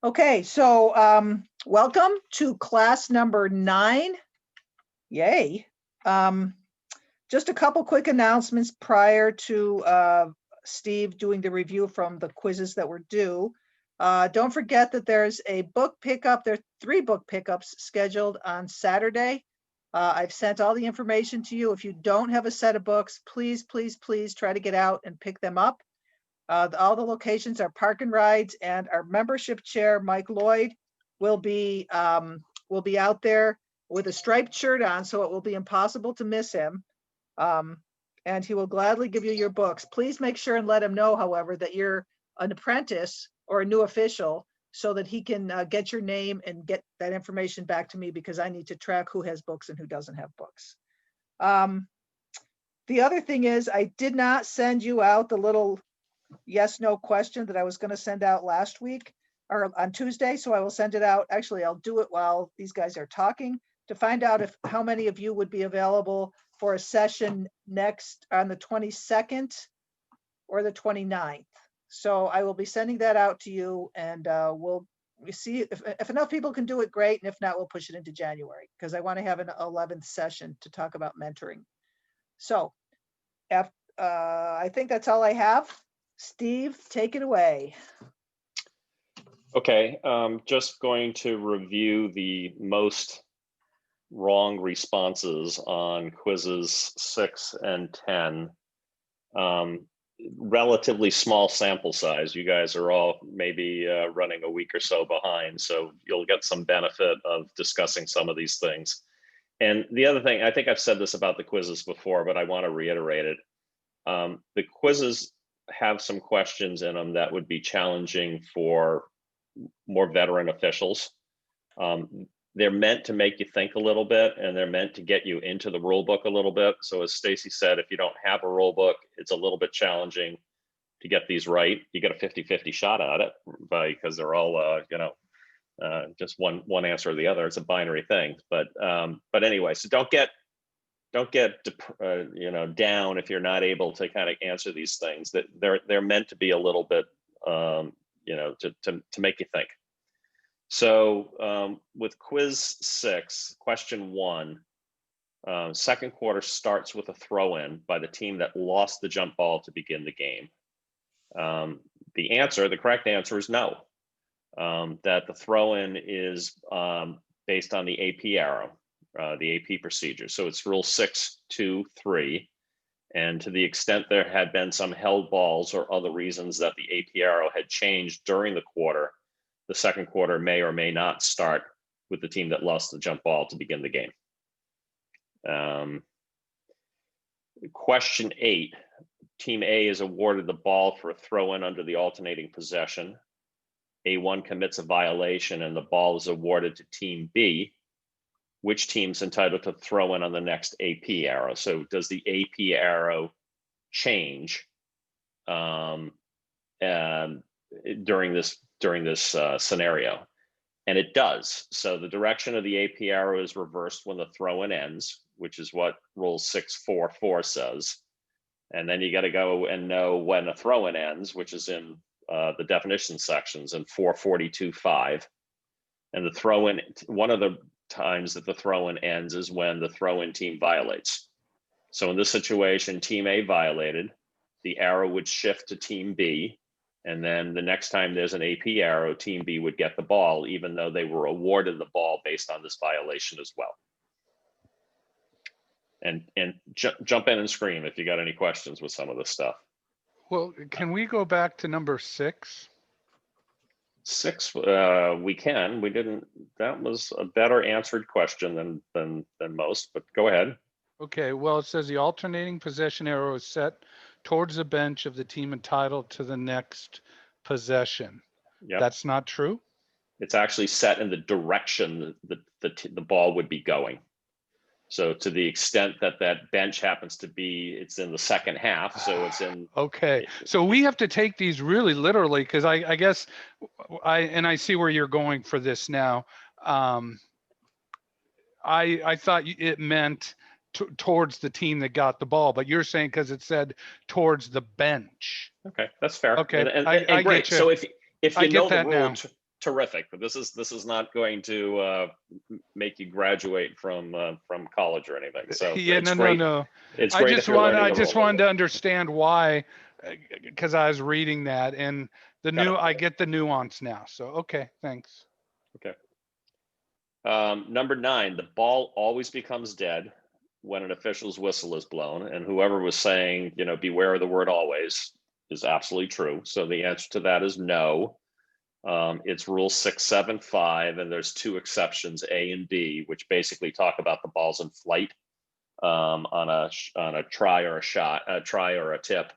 Okay, so welcome to class number 9. Yay. Just a couple quick announcements prior to Steve doing the review from the quizzes that were due. Don't forget that there's a book pickup. There are 3 book pickups scheduled on Saturday. I've sent all the information to you. If you don't have a set of books, please, please, please try to get out and pick them up. All the locations are Park and Rides, and our membership chair, Mike Lloyd, will be out there with a striped shirt on, so it will be impossible to miss him. And he will gladly give you your books. Please make sure and let him know, however, that you're an apprentice or a new official, so that he can get your name and get that information back to me, because I need to track who has books and who doesn't have books. The other thing is, I did not send you out the little yes/no question that I was going to send out last week or on Tuesday. So I will send it out. Actually, I'll do it while these guys are talking to find out how many of you would be available for a session next on the 22nd or the 29th. So I will be sending that out to you, and we'll see if enough people can do it, great. And if not, we'll push it into January, because I want to have an 11th session to talk about mentoring. So I think that's all I have. Steve, take it away. Okay, just going to review the most wrong responses on quizzes 6 and 10. Relatively small sample size. You guys are all maybe running a week or so behind, so you'll get some benefit of discussing some of these things. And the other thing, I think I've said this about the quizzes before, but I want to reiterate it. The quizzes have some questions in them that would be challenging for more veteran officials. They're meant to make you think a little bit, and they're meant to get you into the rule book a little bit. So as Stacy said, if you don't have a rule book, it's a little bit challenging to get these right. You get a 50-50 shot at it because they're all, just one answer or the other. It's a binary thing. But anyway, so don't get down if you're not able to kind of answer these things. That they're meant to be a little bit to make you think. So with quiz 6, question 1, second quarter starts with a throw-in by the team that lost the jump ball to begin the game. The correct answer is no. That the throw-in is based on the AP arrow. The AP procedure. So it's rule 6-2-3. And to the extent there had been some held balls or other reasons that the AP arrow had changed during the quarter, the second quarter may or may not start with the team that lost the jump ball to begin the game. Question 8, team A is awarded the ball for a throw-in under the alternating possession. A1 commits a violation and the ball is awarded to team B. Which team's entitled to throw in on the next AP arrow? So does the AP arrow change during this scenario? And it does. So the direction of the AP arrow is reversed when the throw-in ends, which is what rule 6-4-4 says. And then you got to go and know when a throw-in ends, which is in the definition sections in 442.5. And the throw-in, one of the times that the throw-in ends is when the throw-in team violates. So in this situation, team A violated, the arrow would shift to team B, and then the next time there's an AP arrow, team B would get the ball, even though they were awarded the ball based on this violation as well. And jump in and scream if you got any questions with some of this stuff. Well, can we go back to number 6? 6, we can. We didn't. That was a better answered question than most. But go ahead. Okay. Well, it says the alternating possession arrow is set towards the bench of the team entitled to the next possession. Yep. That's not true. It's actually set in the direction that the ball would be going. So to the extent that that bench happens to be, it's in the second half. So it's in. Okay. So we have to take these really literally, because I guess I see where you're going for this now. I thought it meant towards the team that got the ball, but you're saying because it said towards the bench. Okay, that's fair. Okay, and great. So if you know the rule, terrific, but this is not going to make you graduate from college or anything. So Yeah, it's no, great. no. It's I great just if you're learning I the just role. wanted to understand why, because I was reading that and I get the nuance now. So, okay, thanks. Okay. Number 9, the ball always becomes dead when an official's whistle is blown, and whoever was saying, beware of the word always is absolutely true. So the answer to that is no. It's rule 675, and there's 2 exceptions, A and B, which basically talk about the balls in flight on a try or a tip,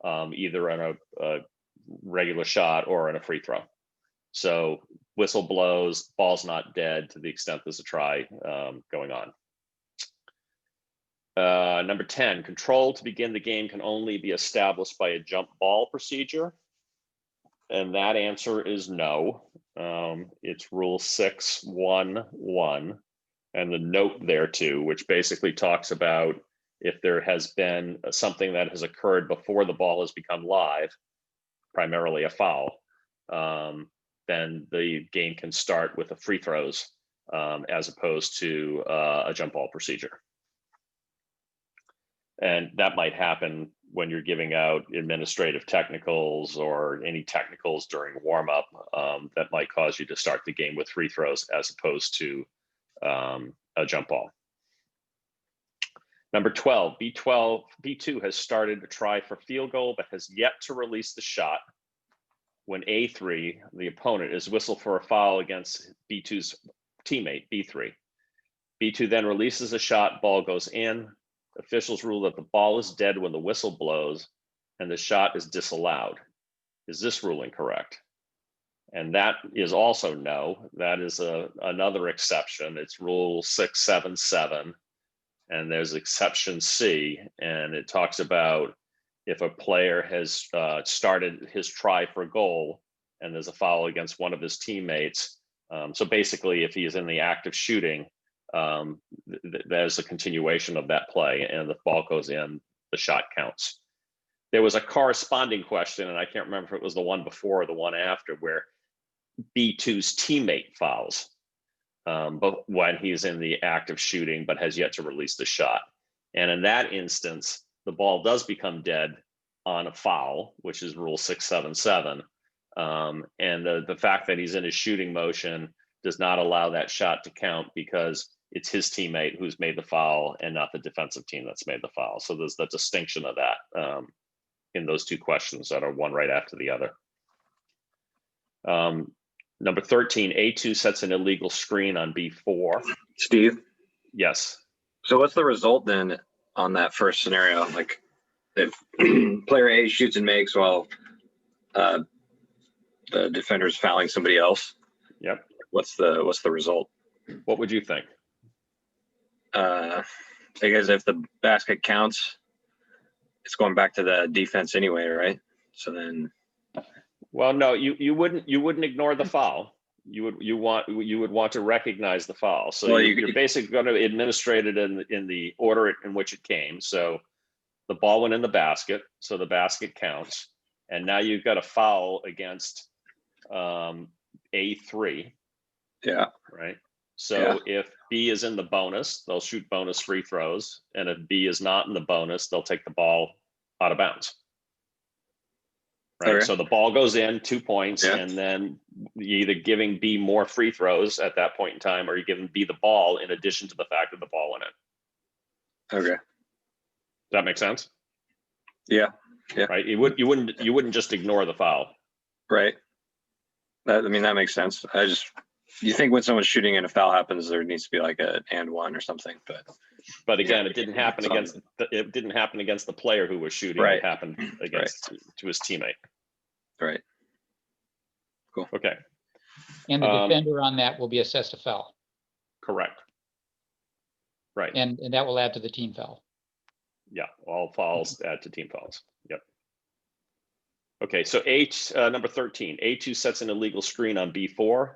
either on a regular shot or in a free throw. So whistle blows, ball's not dead to the extent there's a try going on. Number 10, control to begin the game can only be established by a jump ball procedure. And that answer is no. It's rule 611, and the note there too, which basically talks about if there has been something that has occurred before the ball has become live, primarily a foul, then the game can start with the free throws as opposed to a jump ball procedure. And that might happen when you're giving out administrative technicals or any technicals during warm-up that might cause you to start the game with free throws as opposed to a jump ball. Number 12, B2 has started to try for field goal, but has yet to release the shot when A3, the opponent, is whistled for a foul against B2's teammate, B3. B2 then releases a shot, ball goes in. Officials rule that the ball is dead when the whistle blows and the shot is disallowed. Is this ruling correct? And that is also no. That is another exception. It's rule 677, and there's exception C, and it talks about if a player has started his try for goal and there's a foul against one of his teammates. So basically, if he is in the act of shooting, there's a continuation of that play, and the ball goes in, the shot counts. There was a corresponding question, and I can't remember if it was the one before or the one after, where B2's teammate fouls, but when he's in the act of shooting but has yet to release the shot. And in that instance, the ball does become dead on a foul, which is rule 677. And the fact that he's in his shooting motion does not allow that shot to count because it's his teammate who's made the foul and not the defensive team that's made the foul. So there's the distinction of that in those 2 questions that are one right after the other. Number 13, A2 sets an illegal screen on B4. Steve? Yes. So what's the result then on that first scenario? Like if player A shoots and makes while the defender's fouling somebody else? Yep. What's the result? What would you think? I guess if the basket counts, it's going back to the defense anyway, right? So then, well, no, you wouldn't ignore the foul. You would want to recognize the foul. So well, you're basically going to administrate it in the order in which it came. So the ball went in the basket, so the basket counts, and now you've got a foul against A3. Yeah. Right. So if B is in the bonus, they'll shoot bonus free throws. And if B is not in the bonus, they'll take the ball out of bounds. Right. Okay. So the ball goes in 2 points, and then you're either giving B more free throws at that point in time, or you're giving B the ball in addition to the fact that the ball went in. Okay. Does that make sense? Yeah. Yeah. Right. You wouldn't just ignore the foul. Right. That makes sense. You think when someone's shooting and a foul happens, there needs to be like a and one or something, but again, it didn't happen against the player who was shooting. Right. It happened against to his teammate. Right. Cool. Okay. And the defender on that will be assessed a foul. Correct. Right. And that will add to the team foul. Yeah, all fouls add to team fouls. Yep. Okay, so number 13, A2 sets an illegal screen on B4,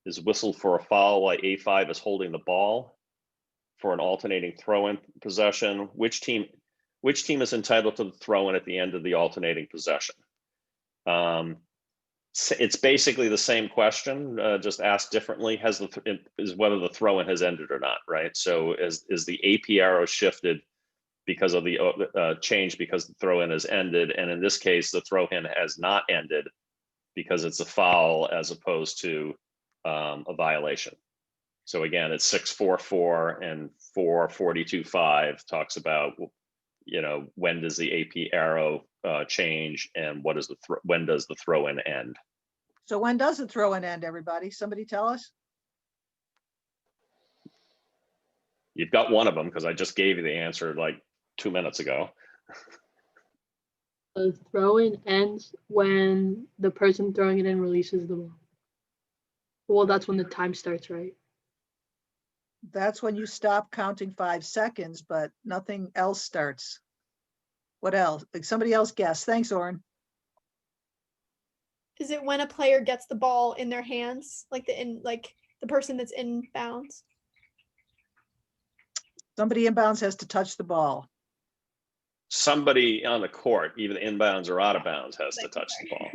is whistled for a foul while A5 is holding the ball for an alternating throw-in possession. Which team is entitled to the throw-in at the end of the alternating possession? It's basically the same question, just asked differently. Is whether the throw-in has ended or not, right? So is the AP arrow shifted because of the change because the throw-in has ended, and in this case, the throw-in has not ended because it's a foul as opposed to a violation. So again, it's 644 and 442.5 talks about, you know, when does the AP arrow change and what is when does the throw-in end? So when does the throw-in end, everybody? Somebody tell us. You've got one of them because I just gave you the answer like 2 minutes ago. The throw-in ends when the person throwing it in releases the ball. Well, that's when the time starts, right? That's when you stop counting 5 seconds, but nothing else starts. What else? Like somebody else guess. Thanks, Oren. Is it when a player gets the ball in their hands, like the person that's in bounds? Somebody in bounds has to touch the ball. Somebody on the court, either inbounds or out of bounds, has to touch the ball.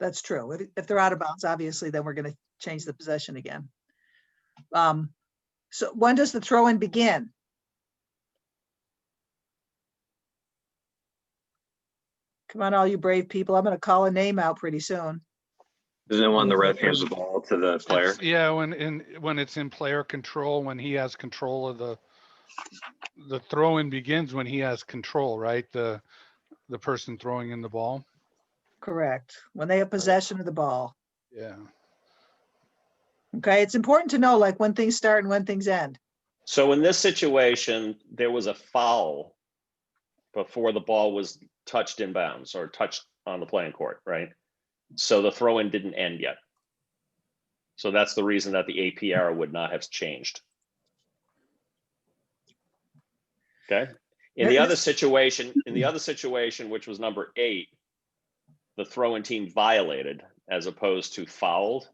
That's true. If they're out of bounds, obviously, then we're going to change the possession again. So when does the throw-in begin? Come on, all you brave people. I'm going to call a name out pretty soon. Isn't it when the ref hands the ball to the player? Yeah, when it's in player control, when he has control of the throw-in begins when he has control, right? The person throwing in the ball. Correct. When they have possession of the ball. Yeah. Okay, it's important to know like when things start and when things end. So in this situation, there was a foul before the ball was touched in bounds or touched on the playing court, right? So the throw-in didn't end yet. So that's the reason that the AP arrow would not have changed. Okay. In the other situation, which was number 8, the throw-in team violated as opposed to fouled.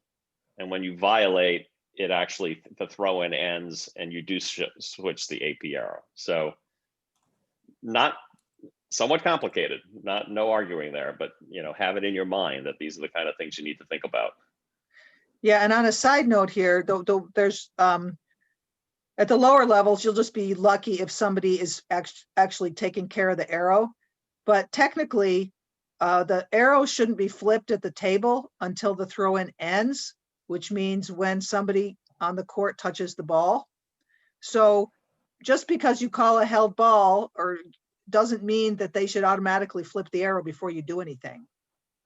And when you violate, it actually, the throw-in ends and you do switch the AP arrow. So not somewhat complicated, no arguing there, but you know, have it in your mind that these are the kind of things you need to think about. Yeah, and on a side note here, there's at the lower levels, you'll just be lucky if somebody is actually taking care of the arrow. But technically, the arrow shouldn't be flipped at the table until the throw-in ends, which means when somebody on the court touches the ball. So just because you call a held ball or doesn't mean that they should automatically flip the arrow before you do anything.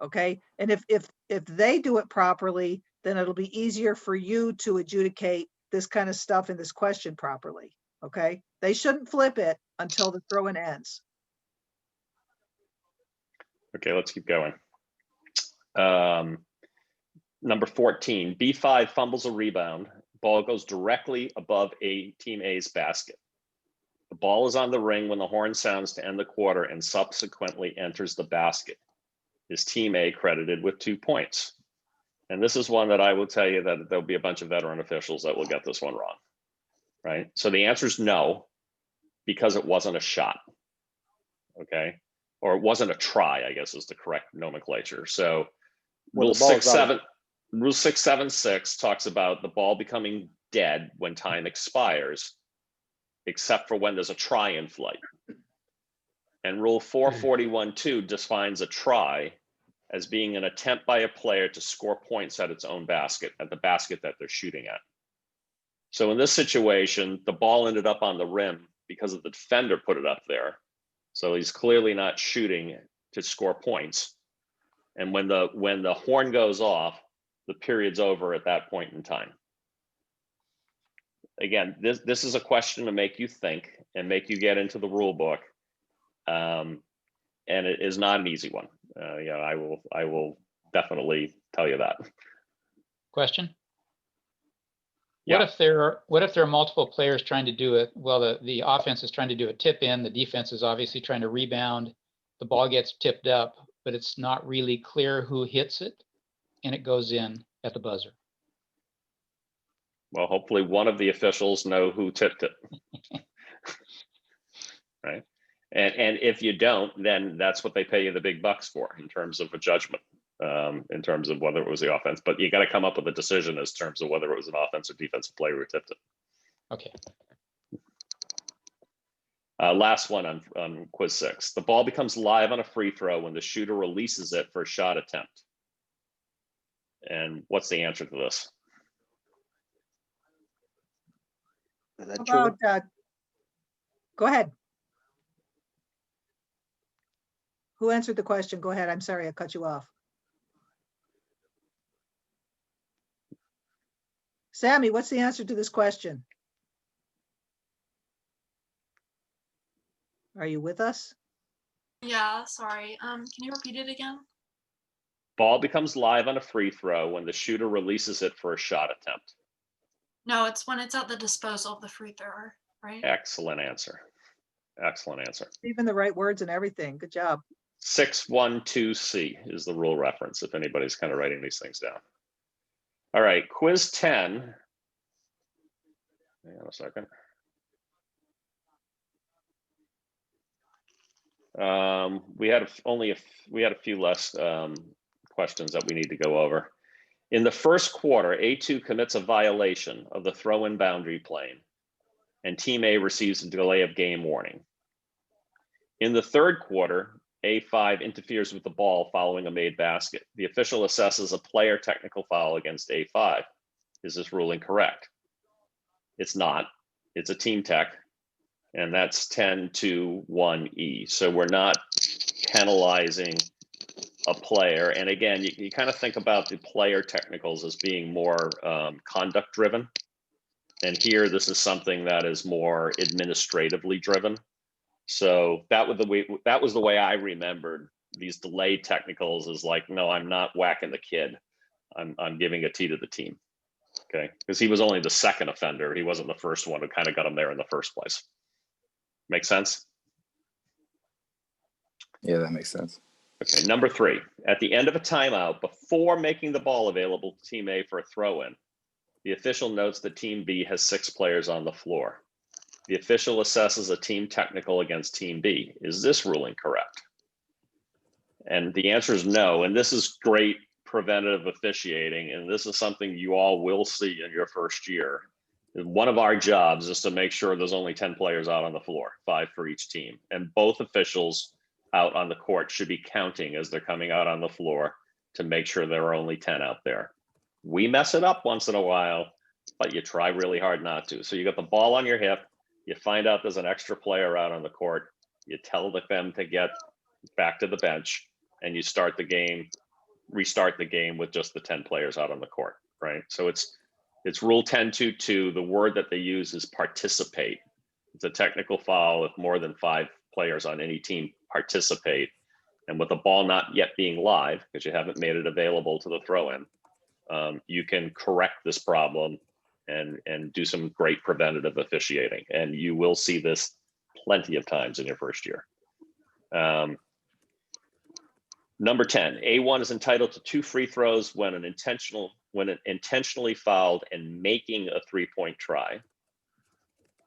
Okay. And if they do it properly, then it'll be easier for you to adjudicate this kind of stuff in this question properly. Okay. They shouldn't flip it until the throw-in ends. Okay, let's keep going. Number 14, B5 fumbles a rebound. Ball goes directly above Team A's basket. The ball is on the ring when the horn sounds to end the quarter and subsequently enters the basket. Is Team A credited with 2 points? And this is one that I will tell you that there'll be a bunch of veteran officials that will get this one wrong, right? So the answer is no, because it wasn't a shot, okay? Or it wasn't a try, I guess is the correct nomenclature. So Rule 676 talks about the ball becoming dead when time expires, except for when there's a try in flight. And Rule 441.2 defines a try as being an attempt by a player to score points at its own basket, at the basket that they're shooting at. So in this situation, the ball ended up on the rim because the defender put it up there. So he's clearly not shooting to score points. And when the horn goes off, the period's over at that point in time. Again, this is a question to make you think and make you get into the rule book. And it is not an easy one. I will definitely tell you that. Question? Yeah. What if there are multiple players trying to do it? Well, the offense is trying to do a tip in, the defense is obviously trying to rebound. The ball gets tipped up, but it's not really clear who hits it, and it goes in at the buzzer. Well, hopefully one of the officials know who tipped it. Right. And if you don't, then that's what they pay you the big bucks for in terms of a judgment. in terms of whether it was the offense, but you got to come up with a decision as terms of whether it was an offense or defensive player who tipped it. Okay. Last one on quiz 6. The ball becomes live on a free throw when the shooter releases it for a shot attempt. And what's the answer to this? Is that How true? about, go ahead. Who answered the question? Go ahead. I'm sorry, I cut you off. Sammy, what's the answer to this question? Are you with us? Yeah, sorry. Can you repeat it again? Ball becomes live on a free throw when the shooter releases it for a shot attempt. No, it's when it's at the disposal of the free thrower, right? Excellent answer. Excellent answer. Even the right words and everything. Good job. 612C is the rule reference if anybody's kind of writing these things down. All right, quiz 10. Hang on a second. We had a few less questions that we need to go over. In the first quarter, A2 commits a violation of the throw-in boundary plane, and Team A receives a delay of game warning. In the third quarter, A5 interferes with the ball following a made basket. The official assesses a player technical foul against A5. Is this ruling correct? It's not. It's a team tech, and that's 10-1E. So we're not penalizing a player. And again, you kind of think about the player technicals as being more conduct driven. And here, this is something that is more administratively driven. So that was the way I remembered these delayed technicals, is like, no, I'm not whacking the kid. I'm giving a T to the team. Okay, because he was only the second offender. He wasn't the first one who kind of got him there in the first place. Make sense? Yeah, that makes sense. Okay, number 3. At the end of a timeout, before making the ball available to Team A for a throw-in, the official notes that Team B has 6 players on the floor. The official assesses a team technical against Team B. Is this ruling correct? And the answer is no. And this is great preventative officiating. And this is something you all will see in your first year. One of our jobs is to make sure there's only 10 players out on the floor, 5 for each team. And both officials out on the court should be counting as they're coming out on the floor to make sure there are only 10 out there. We mess it up once in a while, but you try really hard not to. So you got the ball on your hip, you find out there's an extra player out on the court, you tell them to get back to the bench, and you start the game, restart the game with just the 10 players out on the court, right? So it's rule 10-2-2. The word that they use is participate. It's a technical foul if more than 5 players on any team participate. And with the ball not yet being live, because you haven't made it available to the throw-in, you can correct this problem and do some great preventative officiating. And you will see this plenty of times in your first year. Number 10, A1 is entitled to 2 free throws when intentionally fouled and making a 3-point try.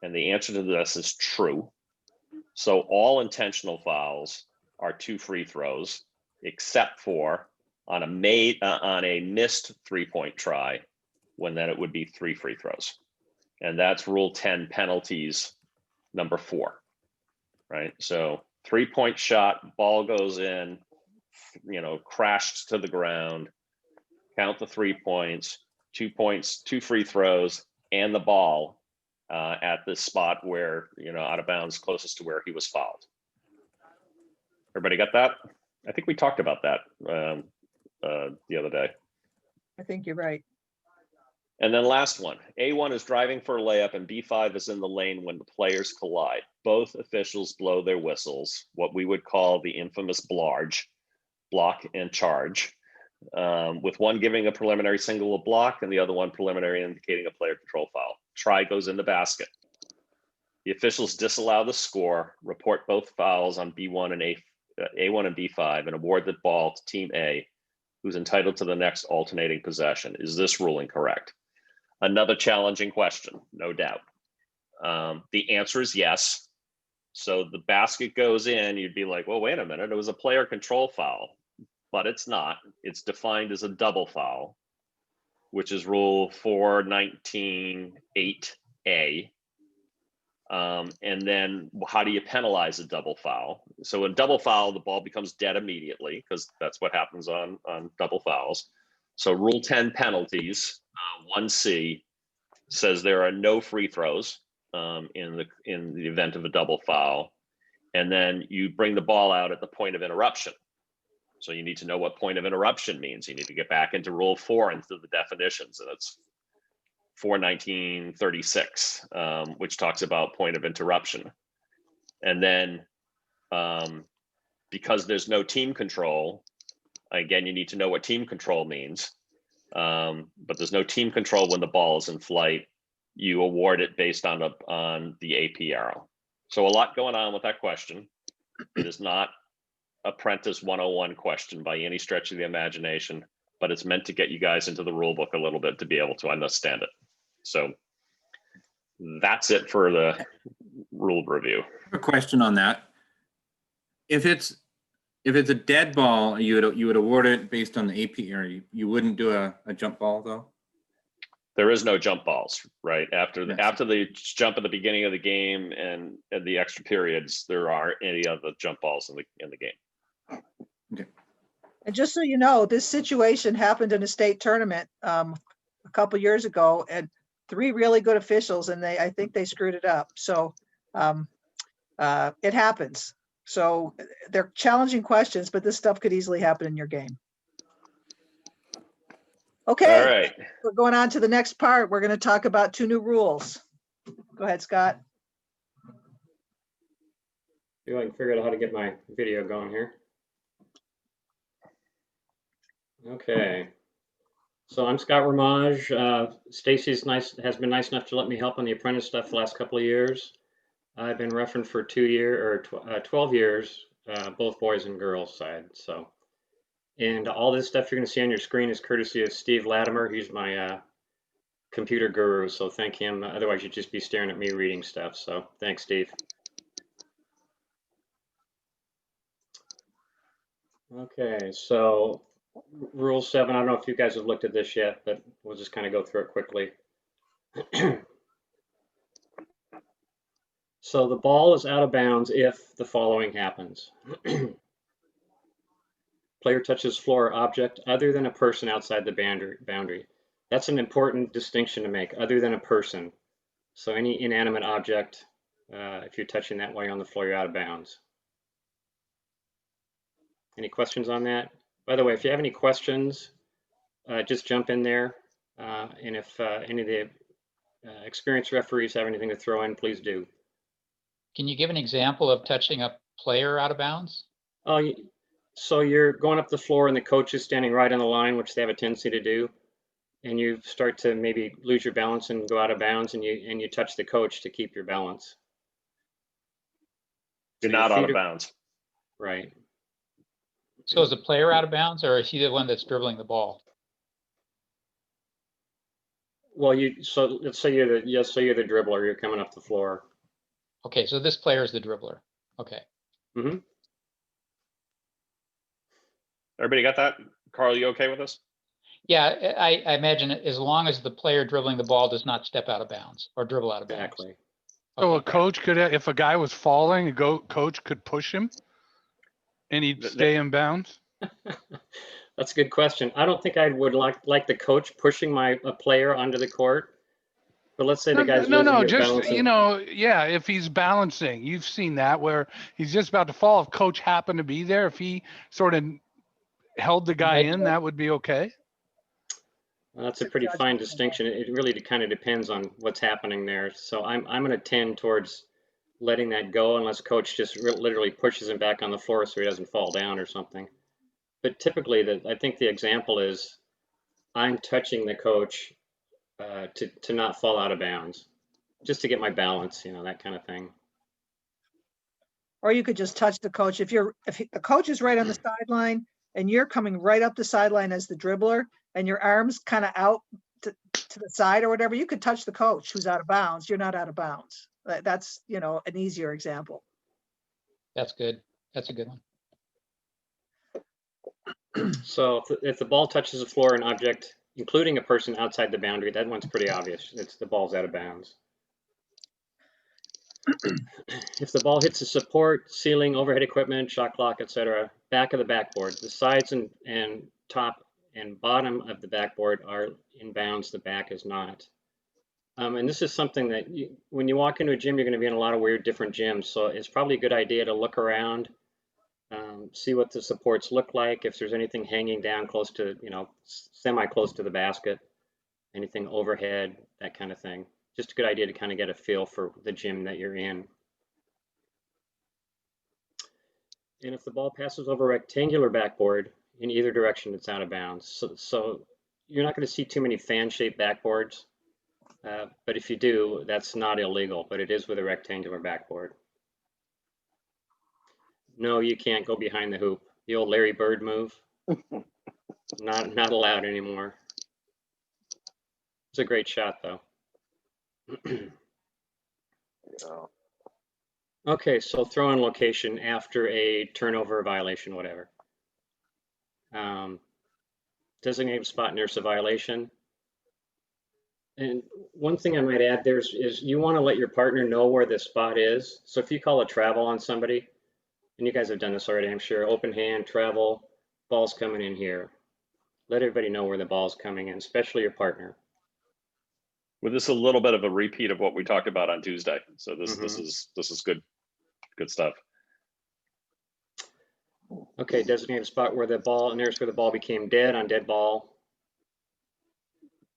And the answer to this is true. So all intentional fouls are 2 free throws, except for on a missed 3-point try, when then it would be 3 free throws. And that's rule 10 penalties number 4, right? So 3-point shot, ball goes in, crashed to the ground, count the 3 points, 2 points, 2 free throws, and the ball at the spot where, out of bounds closest to where he was fouled. Everybody got that? I think we talked about that the other day. I think you're right. And then last one, A1 is driving for a layup and B5 is in the lane when the players collide. Both officials blow their whistles, what we would call the infamous blarge, block and charge, with one giving a preliminary single a block and the other one preliminary indicating a player control foul. Try goes in the basket. The officials disallow the score, report both fouls on A1 and B5, and award the ball to Team A, who's entitled to the next alternating possession. Is this ruling correct? Another challenging question, no doubt. The answer is yes. So the basket goes in, you'd be like, well, wait a minute, it was a player control foul. but it's not. It's defined as a double foul, which is rule 419.8A. And then how do you penalize a double foul? So in double foul, the ball becomes dead immediately because that's what happens on double fouls. So rule 10 penalties, 1C says there are no free throws in the event of a double foul. And then you bring the ball out at the point of interruption. So you need to know what point of interruption means. You need to get back into rule 4 into the definitions, and it's 419.36, which talks about point of interruption. And then because there's no team control, again, you need to know what team control means. But there's no team control when the ball is in flight. You award it based on the AP arrow. So a lot going on with that question. It is not Apprentice 101 question by any stretch of the imagination, but it's meant to get you guys into the rule book a little bit to be able to understand it. So that's it for the rule review. A question on that. If it's a dead ball, you would award it based on the AP area. You wouldn't do a jump ball though? There is no jump balls, right? After Yes. the jump at the beginning of the game and the extra periods, there aren't any other jump balls in the game. Okay. And just so you know, this situation happened in a state tournament a couple years ago, and 3 really good officials, and I think they screwed it up. So it happens. So they're challenging questions, but this stuff could easily happen in your game. Okay, All right. we're going on to the next part. We're going to talk about 2 new rules. Go ahead, Scott. See if I can figure out how to get my video going here. Okay. So I'm Scott Ramage. Stacy's has been nice enough to let me help on the Apprentice stuff the last couple of years. I've been refereeing for 12 years, both boys and girls side. So, and all this stuff you're going to see on your screen is courtesy of Steve Latimer. He's my computer guru. So thank him. Otherwise, you'd just be staring at me reading stuff. So thanks, Steve. Okay, so Rule 7, I don't know if you guys have looked at this yet, but we'll just kind of go through it quickly. So the ball is out of bounds if the following happens. Player touches floor or object other than a person outside the boundary. That's an important distinction to make, other than a person. So any inanimate object, if you're touching that while you're on the floor, you're out of bounds. Any questions on that? By the way, if you have any questions, just jump in there. And if any of the experienced referees have anything to throw in, please do. Can you give an example of touching a player out of bounds? Oh, so you're going up the floor and the coach is standing right on the line, which they have a tendency to do. And you start to maybe lose your balance and go out of bounds, and you touch the coach to keep your balance. You're not out of bounds. Right. So is the player out of bounds, or is he the one that's dribbling the ball? Well, so let's say you're the dribbler. You're coming up the floor. Okay, so this player is the dribbler. Okay. Mm-hmm. Everybody got that? Carl, you okay with this? Yeah, I imagine as long as the player dribbling the ball does not step out of bounds or dribble out of bounds. Exactly. So a Okay. coach could, if a guy was falling, coach could push him and he'd stay in bounds? That's a good question. I don't think I would like the coach pushing a player onto the court. But let's say the guy's losing his just, balance. yeah, if he's balancing, you've seen that where he's just about to fall. If coach happened to be there, if he sort of held the guy in, that would be okay. That's a pretty fine distinction. It really kind of depends on what's happening there. So I'm going to tend towards letting that go unless coach just literally pushes him back on the floor so he doesn't fall down or something. But typically, I think the example is I'm touching the coach to not fall out of bounds, just to get my balance, that kind of thing. Or you could just touch the coach. If the coach is right on the sideline and you're coming right up the sideline as the dribbler and your arms kind of out to the side or whatever, you could touch the coach who's out of bounds. You're not out of bounds. That's, an easier example. That's good. That's a good one. So if the ball touches the floor, an object, including a person outside the boundary, that one's pretty obvious. It's the ball's out of bounds. If the ball hits a support, ceiling, overhead equipment, shot clock, etc., back of the backboard, the sides and top and bottom of the backboard are in bounds, the back is not. And this is something that when you walk into a gym, you're going to be in a lot of weird different gyms. So it's probably a good idea to look around, see what the supports look like, if there's anything hanging down close to, semi-close to the basket, anything overhead, that kind of thing. Just a good idea to kind of get a feel for the gym that you're in. And if the ball passes over a rectangular backboard in either direction, it's out of bounds. So you're not going to see too many fan-shaped backboards. But if you do, that's not illegal, but it is with a rectangular backboard. No, you can't go behind the hoop. The old Larry Bird move, not allowed anymore. It's a great shot, though. Okay, so throw in location after a turnover, violation, whatever. Designated spot nearest a violation. And one thing I might add there is you want to let your partner know where the spot is. So if you call a travel on somebody, and you guys have done this already, I'm sure, open hand, travel, ball's coming in here. Let everybody know where the ball's coming in, especially your partner. Well, this is a little bit of a repeat of what we talked about on Tuesday. So this is good stuff. Okay, designate a spot where the ball, nearest where the ball became dead on dead ball.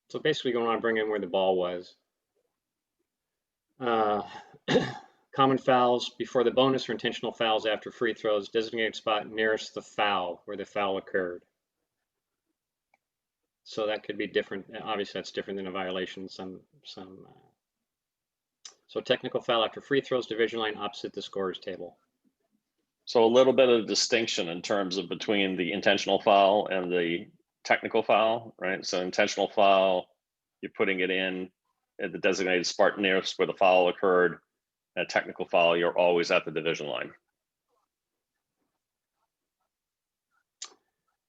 So basically going on to bring in where the ball was. Common fouls before the bonus or intentional fouls after free throws, designated spot nearest the foul, where the foul occurred. So that could be different. Obviously that's different than a violation. So technical foul after free throws, division line opposite the scorer's table. So a little bit of distinction in terms of between the intentional foul and the technical foul, right? So intentional foul, you're putting it in at the designated spot nearest where the foul occurred. A technical foul, you're always at the division line.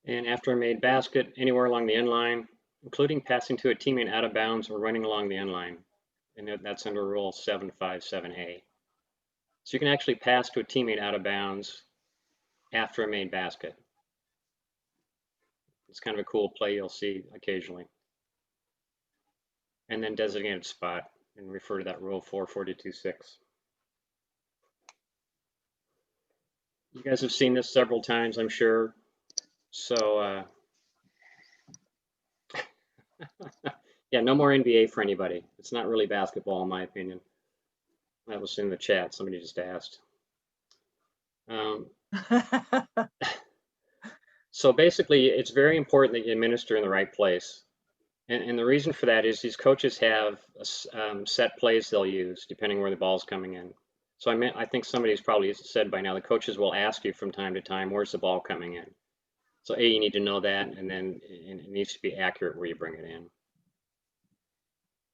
And after a made basket, anywhere along the end line, including passing to a teammate out of bounds or running along the end line. And that's under Rule 757A. So you can actually pass to a teammate out of bounds after a made basket. It's kind of a cool play you'll see occasionally. And then designated spot, and refer to that Rule 442.6. You guys have seen this several times, I'm sure. So, yeah, no more NBA for anybody. It's not really basketball, in my opinion. That was in the chat. Somebody just asked. So basically, it's very important that you administer in the right place. And the reason for that is these coaches have set plays they'll use depending where the ball's coming in. So I think somebody's probably said by now, the coaches will ask you from time to time, where's the ball coming in? So A, you need to know that, and then it needs to be accurate where you bring it in.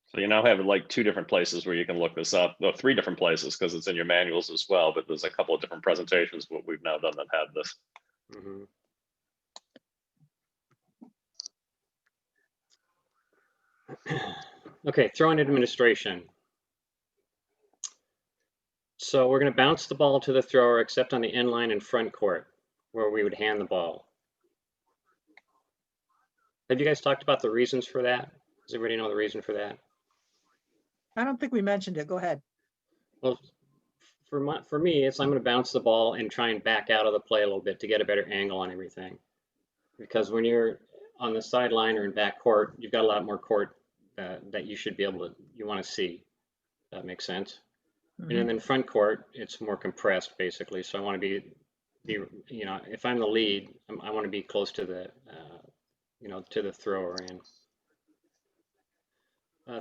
So you now have like 2 different places where you can look this up. Well, 3 different places because it's in your manuals as well, but there's a couple of different presentations what we've now done that have this. Mm-hmm. Okay, throw-in administration. So we're going to bounce the ball to the thrower except on the end line and front court where we would hand the ball. Have you guys talked about the reasons for that? Does everybody know the reason for that? I don't think we mentioned it. Go ahead. Well, for me, it's I'm going to bounce the ball and try and back out of the play a little bit to get a better angle on everything. Because when you're on the sideline or in back court, you've got a lot more court that you should be able to, you want to see. That makes sense. Mm-hmm. And then front court, it's more compressed basically. So I want to be if I'm the lead, I want to be close to the, to the thrower in.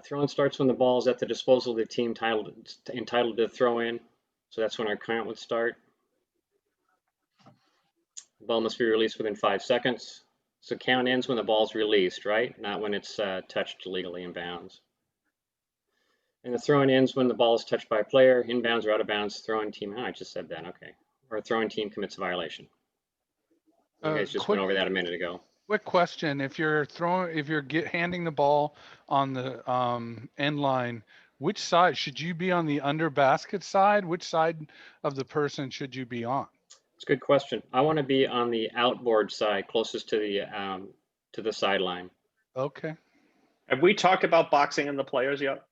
Throw-in starts when the ball is at the disposal of the team entitled to throw in. So that's when our count would start. The ball must be released within 5 seconds. So count ends when the ball's released, right? Not when it's touched legally in bounds. And the throw-in ends when the ball is touched by a player, inbounds or out of bounds, throw-in team. Oh, I just said that, okay. Or a throw-in team commits a violation. You guys just went over that a minute ago. Quick question, if you're handing the ball on the end line, which side should you be on? The under basket side? Which side of the person should you be on? It's a good question. I want to be on the outboard side, closest to the sideline. Okay. Have we talked about boxing and the players yet,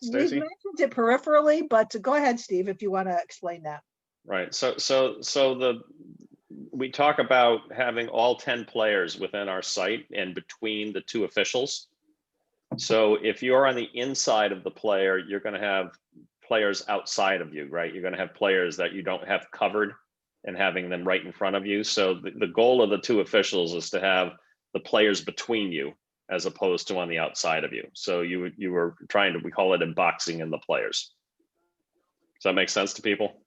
We Stacy? mentioned it peripherally, but go ahead, Steve, if you want to explain that. Right. We talk about having all 10 players within our site and between the two officials. So if you're on the inside of the player, you're going to have players outside of you, right? You're going to have players that you don't have covered and having them right in front of you. So the goal of the two officials is to have the players between you as opposed to on the outside of you. So you were trying to, we call it boxing in the players. Does that make sense to people?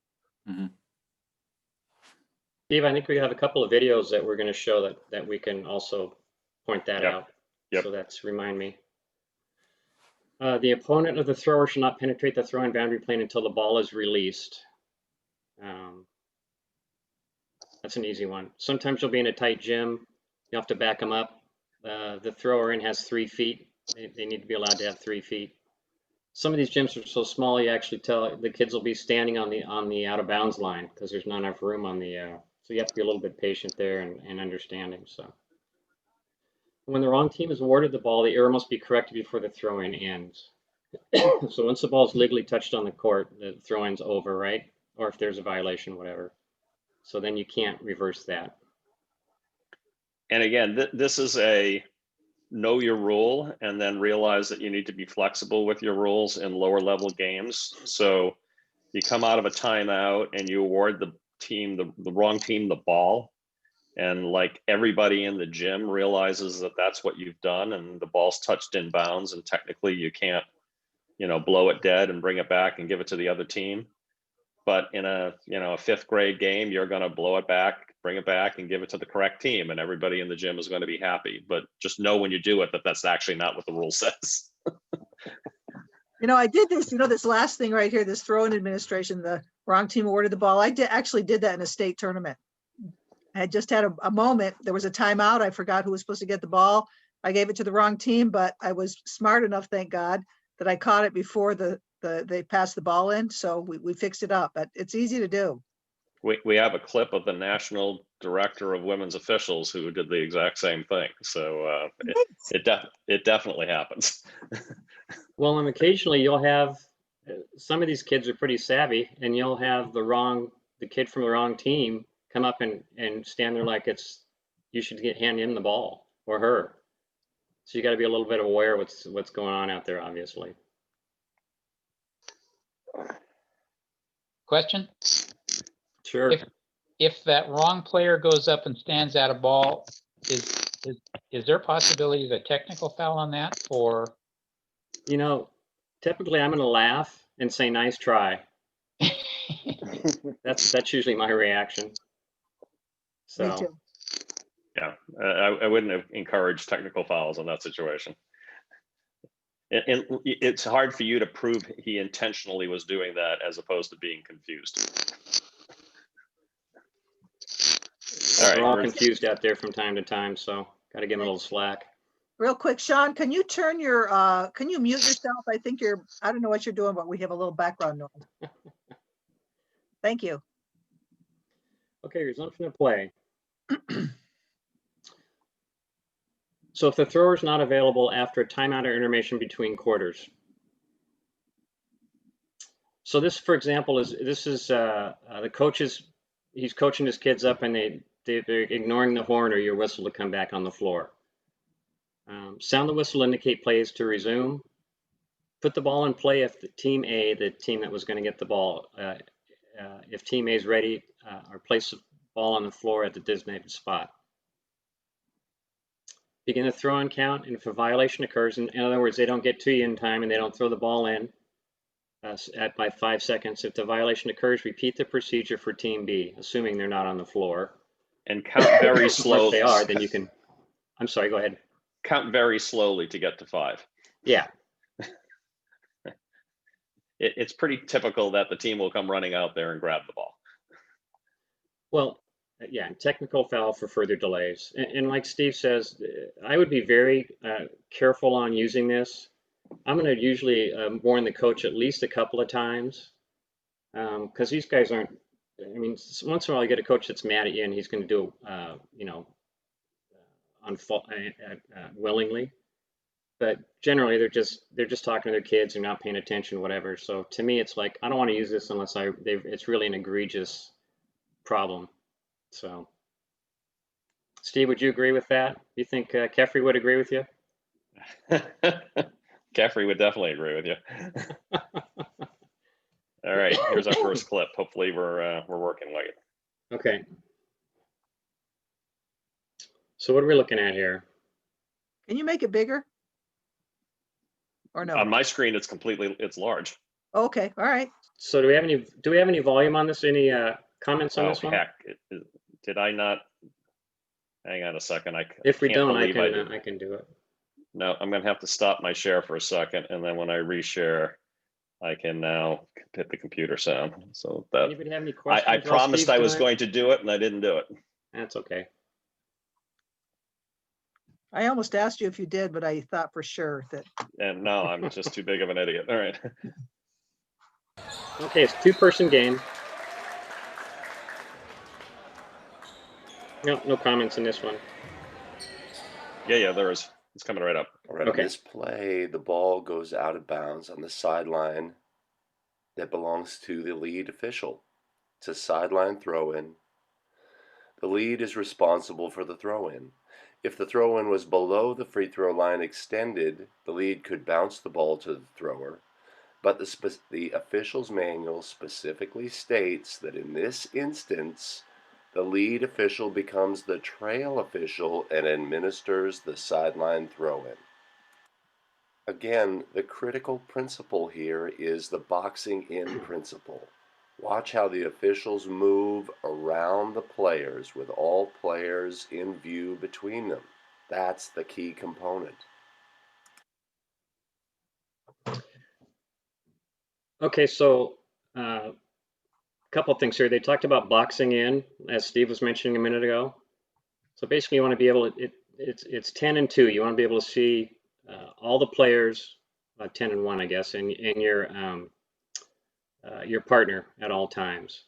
Mm-hmm. Steve, I think we have a couple of videos that we're going to show that we can also point that out. Yep. So that's remind me. The opponent of the thrower shall not penetrate the throwing boundary plane until the ball is released. That's an easy one. Sometimes you'll be in a tight gym. You have to back them up. The thrower in has 3 feet. They need to be allowed to have 3 feet. Some of these gyms are so small, you actually tell the kids will be standing on the out of bounds line because there's not enough room on the. So you have to be a little bit patient there and understanding. So when the wrong team is awarded the ball, the error must be corrected before the throw-in ends. So once the ball is legally touched on the court, the throw-in's over, right? Or if there's a violation, whatever. So then you can't reverse that. And again, this is a know your rule and then realize that you need to be flexible with your rules in lower level games. So you come out of a timeout and you award the team, the wrong team, the ball. And like everybody in the gym realizes that that's what you've done and the ball's touched in bounds and technically you can't, blow it dead and bring it back and give it to the other team. But in a 5th grade game, you're going to blow it back, bring it back and give it to the correct team. And everybody in the gym is going to be happy. But just know when you do it, that that's actually not what the rule says. I did this, this last thing right here, this throw-in administration, the wrong team awarded the ball. I actually did that in a state tournament. I had just had a moment. There was a timeout. I forgot who was supposed to get the ball. I gave it to the wrong team, but I was smart enough, thank God, that I caught it before they passed the ball in. So we fixed it up, but it's easy to do. We have a clip of the national director of women's officials who did the exact same thing. So it definitely happens. Well, and occasionally you'll have, some of these kids are pretty savvy and you'll have the kid from the wrong team come up and stand there like you should hand him the ball or her. So you got to be a little bit aware of what's going on out there, obviously. Question? Sure. If that wrong player goes up and stands out a ball, is there a possibility of a technical foul on that? Or typically I'm going to laugh and say nice try. That's usually my reaction. So Me too. Yeah, I wouldn't encourage technical fouls in that situation. And it's hard for you to prove he intentionally was doing that as opposed to being confused. We're all confused out there from time to time, so got to give them a little slack. Real quick, Sean, can you turn can you mute yourself? I think I don't know what you're doing, but we have a little background noise. Thank you. Okay, resumption of play. So if the thrower is not available after a timeout or intermission between quarters. So this, for example, the coaches, he's coaching his kids up and they're ignoring the horn or your whistle to come back on the floor. Sound the whistle, indicate plays to resume. Put the ball in play if the team A, the team that was going to get the ball, if team A is ready, or place the ball on the floor at the designated spot. Begin the throw-in count, and if a violation occurs, in other words, they don't get to you in time and they don't throw the ball in by 5 seconds. If the violation occurs, repeat the procedure for team B, assuming they're not on the floor. And count very slowly. If they are, then you can. I'm sorry. Go ahead. Count very slowly to get to 5. Yeah. It's pretty typical that the team will come running out there and grab the ball. Well, yeah, technical foul for further delays. And like Steve says, I would be very careful on using this. I'm going to usually warn the coach at least a couple of times, because these guys aren't. I mean, once in a while you get a coach that's mad at you, and he's going to do, you know, willingly. But generally, they're just talking to their kids and not paying attention, whatever. So to me, it's like I don't want to use this unless it's really an egregious problem. So, Steve, would you agree with that? You think Kefri would agree with you? Caffrey would definitely agree with you. All right, here's our first clip. Hopefully we're working with it. Okay. So what are we looking at here? Can you make it bigger? Or no? On my screen, it's large. Okay, all right. So do we have any volume on this? Any comments on this one? Heck, did I not? Hang on a second. If we can't don't, believe I can do it. No, I'm gonna have to stop my share for a second, and then when I reshare, I can now hit the computer sound. So that Anybody have any questions? I while promised Steve's I was doing it? going to do it, and I didn't do it. That's okay. I almost asked you if you did, but I thought for sure that. And no, I'm just too big of an idiot. All right. Okay, it's a two-person game. No comments in this one. Yeah, there is. It's coming right up. All right, Okay. on this play, the ball goes out of bounds on the sideline that belongs to the lead official. It's a sideline throw-in. The lead is responsible for the throw-in. If the throw-in was below the free throw line extended, the lead could bounce the ball to the thrower, but the official's manual specifically states that in this instance, the lead official becomes the trail official and administers the sideline throw-in. Again, the critical principle here is the boxing in principle. Watch how the officials move around the players with all players in view between them. That's the key component. Okay, so a couple of things here. They talked about boxing in, as Steve was mentioning a minute ago. So basically, you want to be able to. It's 10 and 2. You want to be able to see all the players, 10 and 1, I guess, and your partner at all times.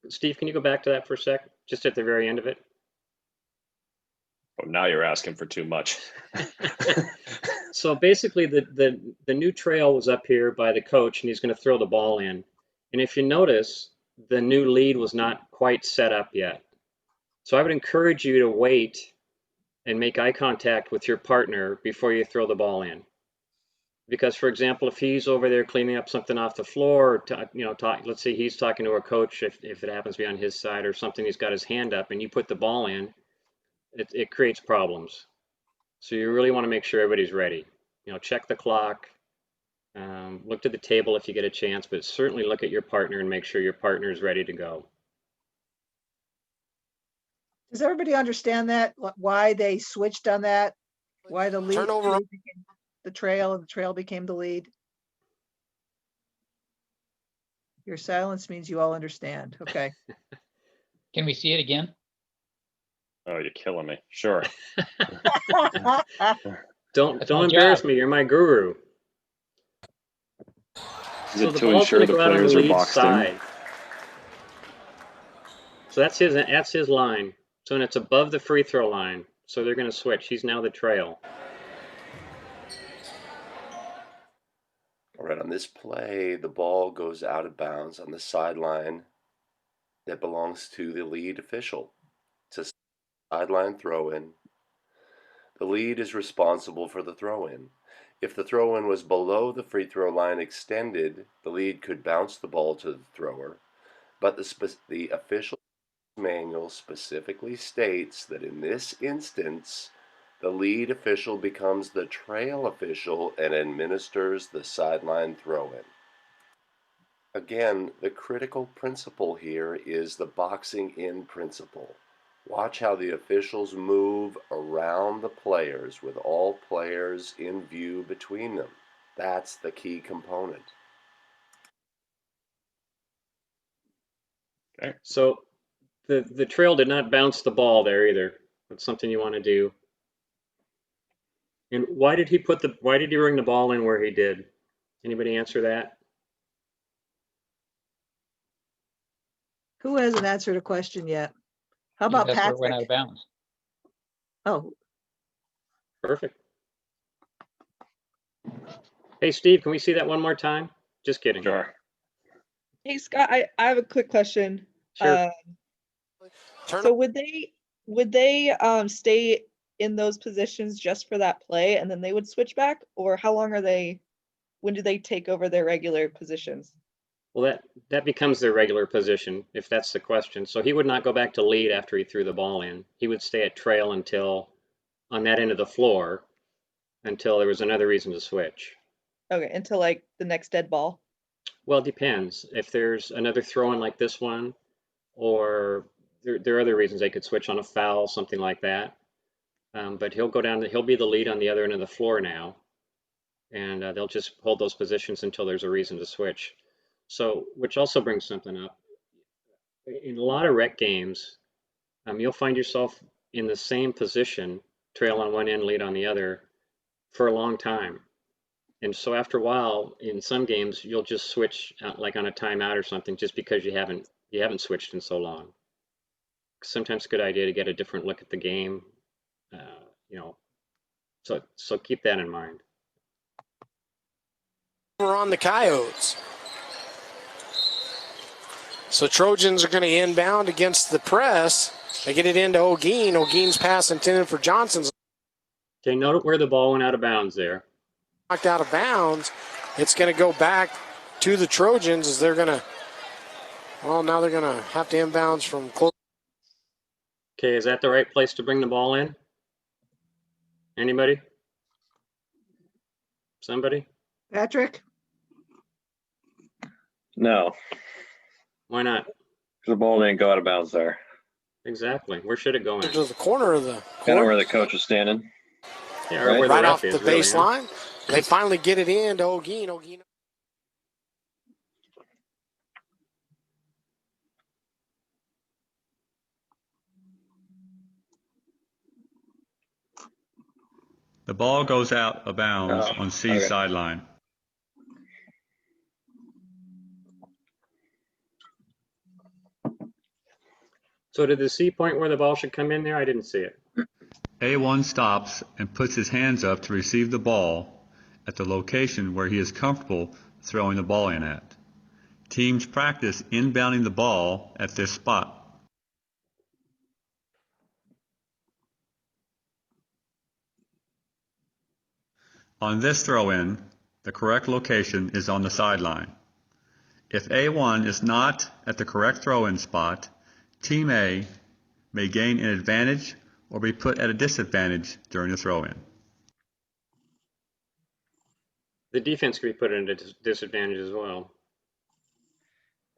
Steve, can you go back to that for a sec? Just at the very end of it. Oh, now you're asking for too much. So basically, the new trail was up here by the coach, and he's going to throw the ball in. And if you notice, the new lead was not quite set up yet. So I would encourage you to wait and make eye contact with your partner before you throw the ball in. Because, for example, if he's over there cleaning up something off the floor, let's say he's talking to a coach, if it happens to be on his side or something, he's got his hand up, and you put the ball in, it creates problems. So you really want to make sure everybody's ready. Check the clock, look to the table if you get a chance, but certainly look at your partner and make sure your partner is ready to go. Does everybody understand that? Why they switched on that? Why the lead became the trail and the trail became the lead? Your silence means you all understand. Okay. Can we see it again? Oh, you're killing me. Sure. Don't my embarrass job. me. You're my guru. Is So it the to ball's ensure going to the go out on the players are lead boxed in? side. So that's his line. So when it's above the free throw line, so they're going to switch. He's now the trail. All right, on this play, the ball goes out of bounds on the sideline that belongs to the lead official. It's a sideline throw-in. The lead is responsible for the throw-in. If the throw-in was below the free throw line extended, the lead could bounce the ball to the thrower, but the official manual specifically states that in this instance, the lead official becomes the trail official and administers the sideline throw-in. Again, the critical principle here is the boxing in principle. Watch how the officials move around the players with all players in view between them. That's the key component. So The trail did not bounce the ball there either. That's something you want to do. And why did he ring the ball in where he did? Anybody answer that? Who hasn't answered a question yet? How about That's where it went out Patrick? of bounds. Oh, Perfect. Hey, Steve, can we see that one more time? Just kidding. Sure. Hey Scott, I have a quick question. Sure. So would they stay in those positions just for that play and then they would switch back? Or how long are they, when do they take over their regular positions? Well, that becomes their regular position, if that's the question. So he would not go back to lead after he threw the ball in. He would stay at trail until, on that end of the floor, until there was another reason to switch. Okay, until like the next dead ball. Well, it depends. If there's another throw in like this one, or there are other reasons they could switch on a foul, something like that. But he'll go down, he'll be the lead on the other end of the floor now. And they'll just hold those positions until there's a reason to switch. So, which also brings something up. In a lot of rec games, you'll find yourself in the same position, trail on one end, lead on the other, for a long time. And so after a while, in some games, you'll just switch like on a timeout or something, just because you haven't switched in so long. Sometimes it's a good idea to get a different look at the game, so keep that in mind. We're on the Coyotes. So Trojans are going to inbound against the press. They get it into O'Gean. O'Gean's pass intended for Johnson's Okay, note where the ball went out of bounds there. knocked out of bounds. It's going to go back to the Trojans as they're going to, well, now they're going to have to inbounds from close. Okay, is that the right place to bring the ball in? Anybody? Somebody? Patrick? No, Why not? the ball didn't go out of bounds there. Exactly. Where should it go in? To the corner of the Kind of court, where the coach was standing. Yeah, or where right the off ref the is, really, huh? baseline. They finally get it in to O'Gean. O'Gean. The ball goes out of bounds Oh, on C's okay. sideline. So did the C point where the ball should come in there? I didn't see it. A1 stops and puts his hands up to receive the ball at the location where he is comfortable throwing the ball in at. Teams practice inbounding the ball at this spot. On this throw-in, the correct location is on the sideline. If A1 is not at the correct throw-in spot, Team A may gain an advantage or be put at a disadvantage during the throw-in. The defense could be put at a disadvantage as well.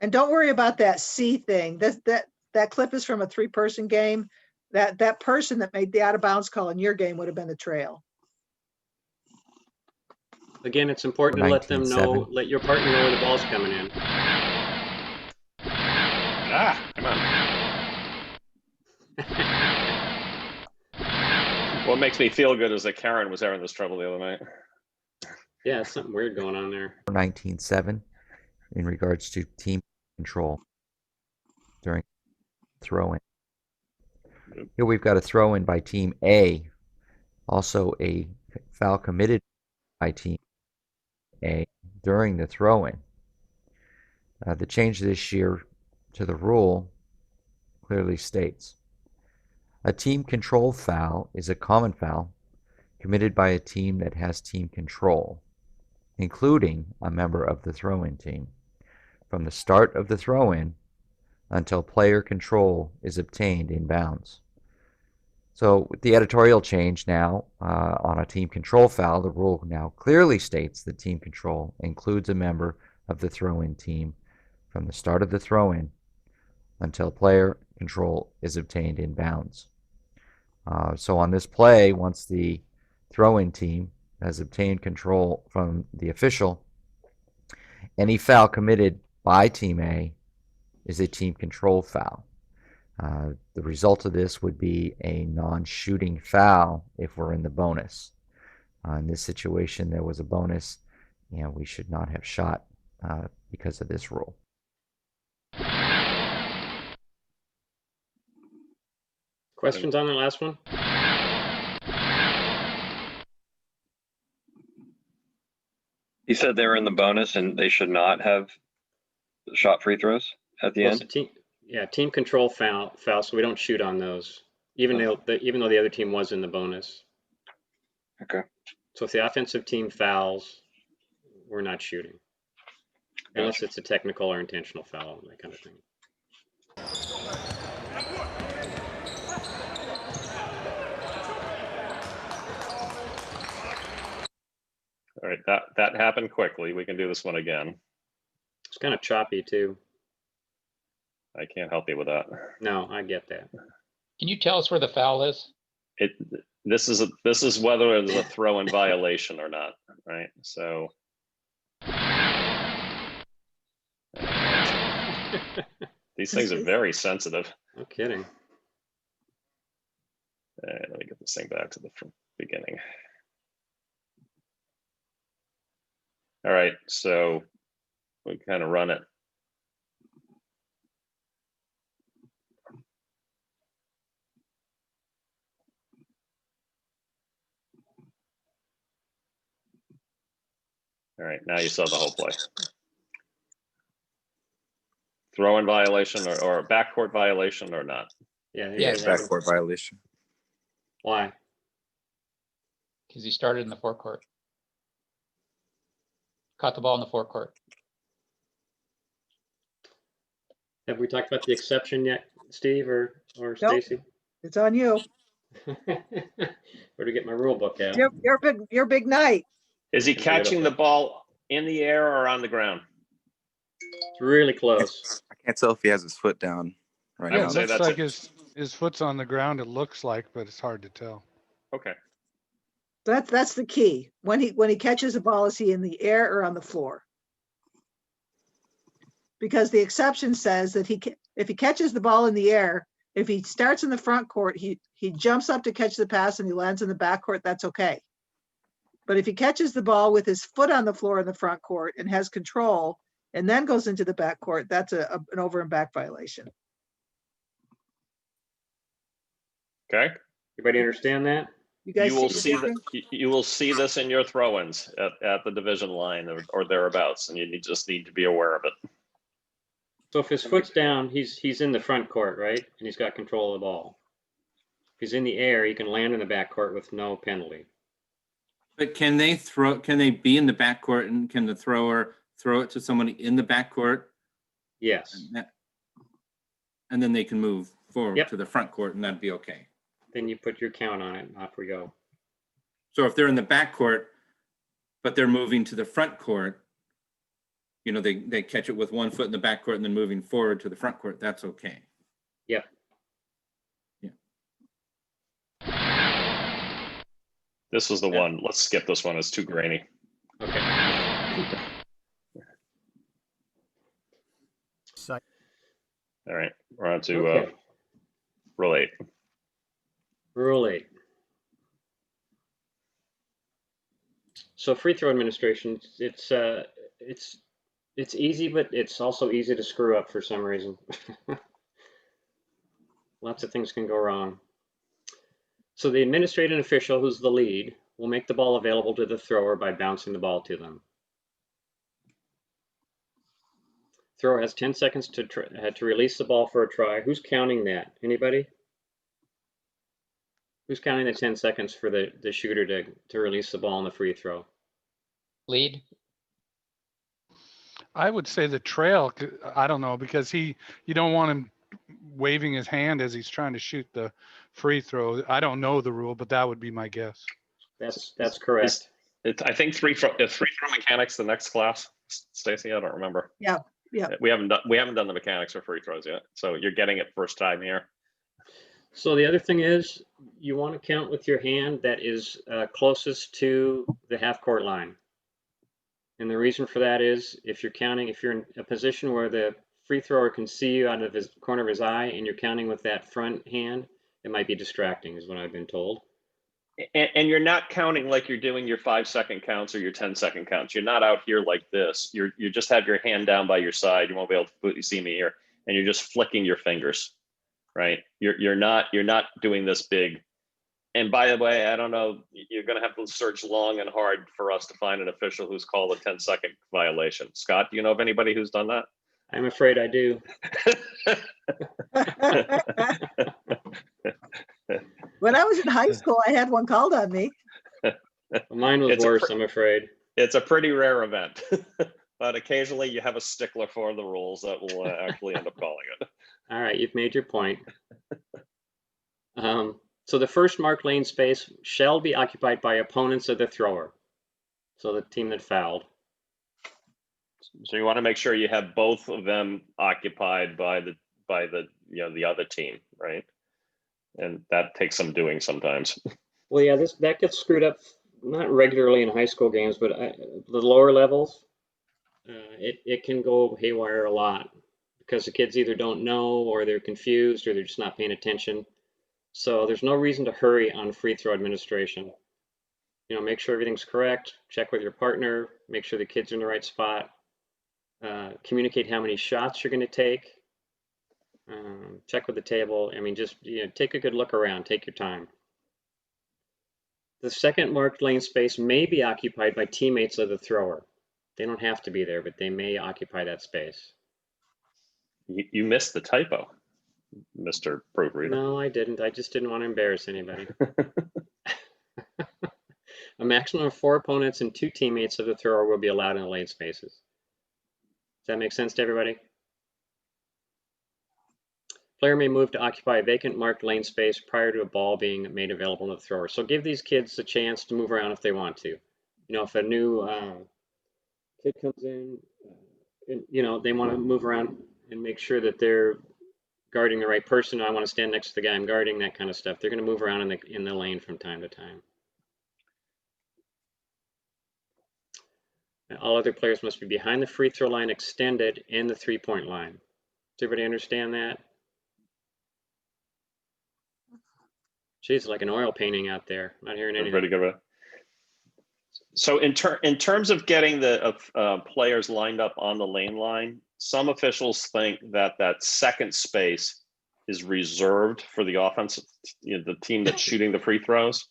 And don't worry about that C thing. That clip is from a 3-person game. That person that made the out of bounds call in your game would have been the trail. Again, it's important to let them know, let your partner know where the ball's coming in. Come on. What makes me feel good is that Karen was having this trouble the other night. Yeah, it's something weird going on there. 19-7 in regards to team control during throw-in. Here we've got a throw-in by Team A, also a foul committed by Team A during the throw-in. The change this year to the rule clearly states a team control foul is a common foul committed by a team that has team control, including a member of the throw-in team, from the start of the throw-in until player control is obtained in bounds. So with the editorial change now on a team control foul, the rule now clearly states that team control includes a member of the throw-in team from the start of the throw-in until player control is obtained in bounds. So on this play, once the throw-in team has obtained control from the official, any foul committed by Team A is a team control foul. The result of this would be a non-shooting foul if we're in the bonus. In this situation, there was a bonus, and we should not have shot because of this rule. Questions on the last one? You said they were in the bonus and they should not have shot free throws at the Well, end? it's a team control foul, so we don't shoot on those, even though the other team was in the bonus. Okay. So if the offensive team fouls, we're not shooting. Unless it's a technical or intentional foul, that kind of thing. All right, that happened quickly. We can do this one again. It's kind of choppy too. I can't help you with that. No, I get that. Can you tell us where the foul is? This is whether it's a throw-in violation or not, right? So these things are very sensitive. No kidding. Let me get this thing back to the beginning. All right, so we kind of run it. All right, now you saw the whole play. Throw-in violation or a backcourt violation or not? Yeah, backcourt violation. Why? Because he started in the forecourt. Caught the ball in the forecourt. Have we talked about the exception yet, Steve or Nope. Stacy? It's on you. Where to get my rule book out? Your big night. Is he catching the ball in the air or on the ground? It's really close. I can't tell if he has his foot down right Yeah, now. it looks like his foot's on the ground. It looks like, but it's hard to tell. Okay. That's the key. When he catches a ball, is he in the air or on the floor? Because the exception says that if he catches the ball in the air, if he starts in the front court, he jumps up to catch the pass and he lands in the back court, that's okay. But if he catches the ball with his foot on the floor in the front court and has control and then goes into the back court, that's an over and back violation. Okay. Everybody understand that? You will see this in your throw-ins at the division line or thereabouts, and you just need to be aware of it. So if his foot's down, he's in the front court, right? And he's got control of the ball. If he's in the air, he can land in the back court with no penalty. But can they be in the backcourt, and can the thrower throw it to somebody in the backcourt? Yes. And then they can move forward to the front court, and that'd be okay. Then you put your count on it, and off we go. So if they're in the backcourt, but they're moving to the front court, they catch it with one foot in the backcourt and then moving forward to the front court, that's okay. Yep. This was the one. Let's skip this one. It's too grainy. Okay. All right, we're on to Rule 8. Rule 8. So free throw administration, it's easy, but it's also easy to screw up for some reason. Lots of things can go wrong. So the administrative official, who's the lead, will make the ball available to the thrower by bouncing the ball to them. Thrower has 10 seconds to release the ball for a try. Who's counting that? Anybody? Who's counting the 10 seconds for the shooter to release the ball on the free throw? Lead. I would say the trail. I don't know, because you don't want him waving his hand as he's trying to shoot the free throw. I don't know the rule, but that would be my guess. That's correct. I think free throw mechanics the next class, Stacy. I don't remember. Yeah. We haven't done the mechanics for free throws yet, so you're getting it first time here. So the other thing is, you want to count with your hand that is closest to the half court line. And the reason for that is, if you're in a position where the free thrower can see you out of his corner of his eye and you're counting with that front hand, it might be distracting, is what I've been told. And you're not counting like you're doing your 5-second counts or your 10-second counts. You're not out here like this. You just have your hand down by your side. You won't be able to completely see me here, and you're just flicking your fingers, right? You're not doing this big. And by the way, I don't know, you're going to have to search long and hard for us to find an official who's called a 10-second violation. Scott, do you know of anybody who's done that? I'm afraid I do. When I was in high school, I had one called on me. Mine was worse, I'm afraid. It's a pretty rare event, but occasionally you have a stickler for the rules that will actually end up calling it. All right, you've made your point. So the first marked lane space shall be occupied by opponents of the thrower. So the team that fouled. So you want to make sure you have both of them occupied by the the other team, right? And that takes some doing sometimes. Well, yeah, that gets screwed up not regularly in high school games, but the lower levels, it can go haywire a lot because the kids either don't know or they're confused or they're just not paying attention. So there's no reason to hurry on free throw administration. You know, make sure everything's correct, check with your partner, make sure the kids are in the right spot, communicate how many shots you're going to take, check with the table. I mean, just take a good look around, take your time. The second marked lane space may be occupied by teammates of the thrower. They don't have to be there, but they may occupy that space. You missed the typo, Mr. Proofreader. No, I didn't. I just didn't want to embarrass anybody. A maximum of 4 opponents and 2 teammates of the thrower will be allowed in the lane spaces. Does that make sense to everybody? Player may move to occupy a vacant marked lane space prior to a ball being made available to the thrower. So give these kids a chance to move around if they want to. You know, if a new kid comes in, and, they want to move around and make sure that they're guarding the right person. I want to stand next to the guy I'm guarding, that kind of stuff. They're going to move around in the lane from time to time. And all other players must be behind the free throw line extended and the 3-point line. Does everybody understand that? Geez, like an oil painting out there. Not hearing anything. Pretty good. So in terms of getting the players lined up on the lane line, some officials think that second space is reserved for the offensive, the team that's shooting the free throws.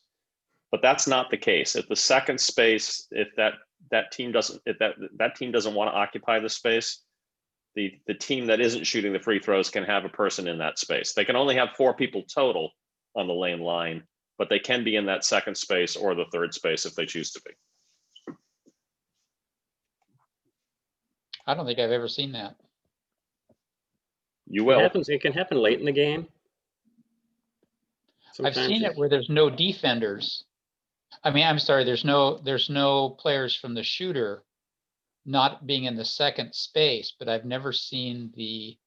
But that's not the case. If the second space, if that team doesn't want to occupy the space, the team that isn't shooting the free throws can have a person in that space. They can only have 4 people total on the lane line, but they can be in that second space or the third space if they choose to be. I don't think I've ever seen that. You will. It can happen late in the game. I've seen it where there's no defenders. I mean, I'm sorry, there's no players from the shooter not being in the second space, but I've never seen the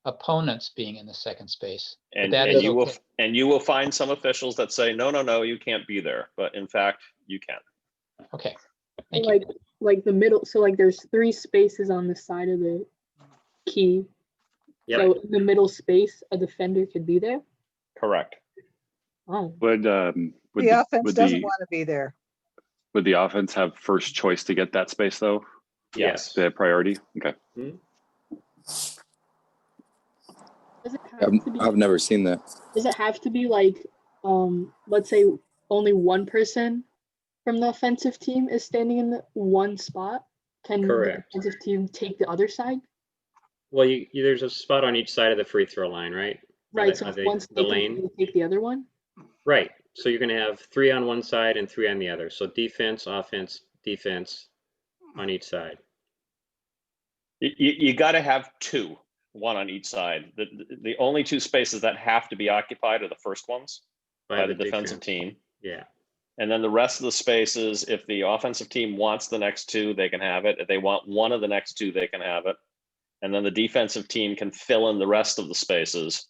opponents being in the second space. And you will find some officials that say, no, you can't be there. But in fact, you can. Okay. Like the middle, so like there's 3 spaces on the side of the key. Yep. So in the middle space, a defender could be there. Correct. Oh. The offense doesn't want to be there. Would the offense have first choice to get that space though? Yes. They have priority. Okay. Mm-hmm. Does it have to be, I've never seen that. does it have to be like, let's say only one person from the offensive team is standing in the one spot? Can Correct. the offensive team take the other side? Well, there's a spot on each side of the free throw line, right? Right. So if one's the taking, lane. can they take the other one? Right. So you're going to have 3 on one side and 3 on the other. So defense, offense, defense on each side. You got to have 2, 1 on each side. The only 2 spaces that have to be occupied are the first ones by the defensive team. Yeah. And then the rest of the spaces, if the offensive team wants the next 2, they can have it. If they want one of the next 2, they can have it. And then the defensive team can fill in the rest of the spaces.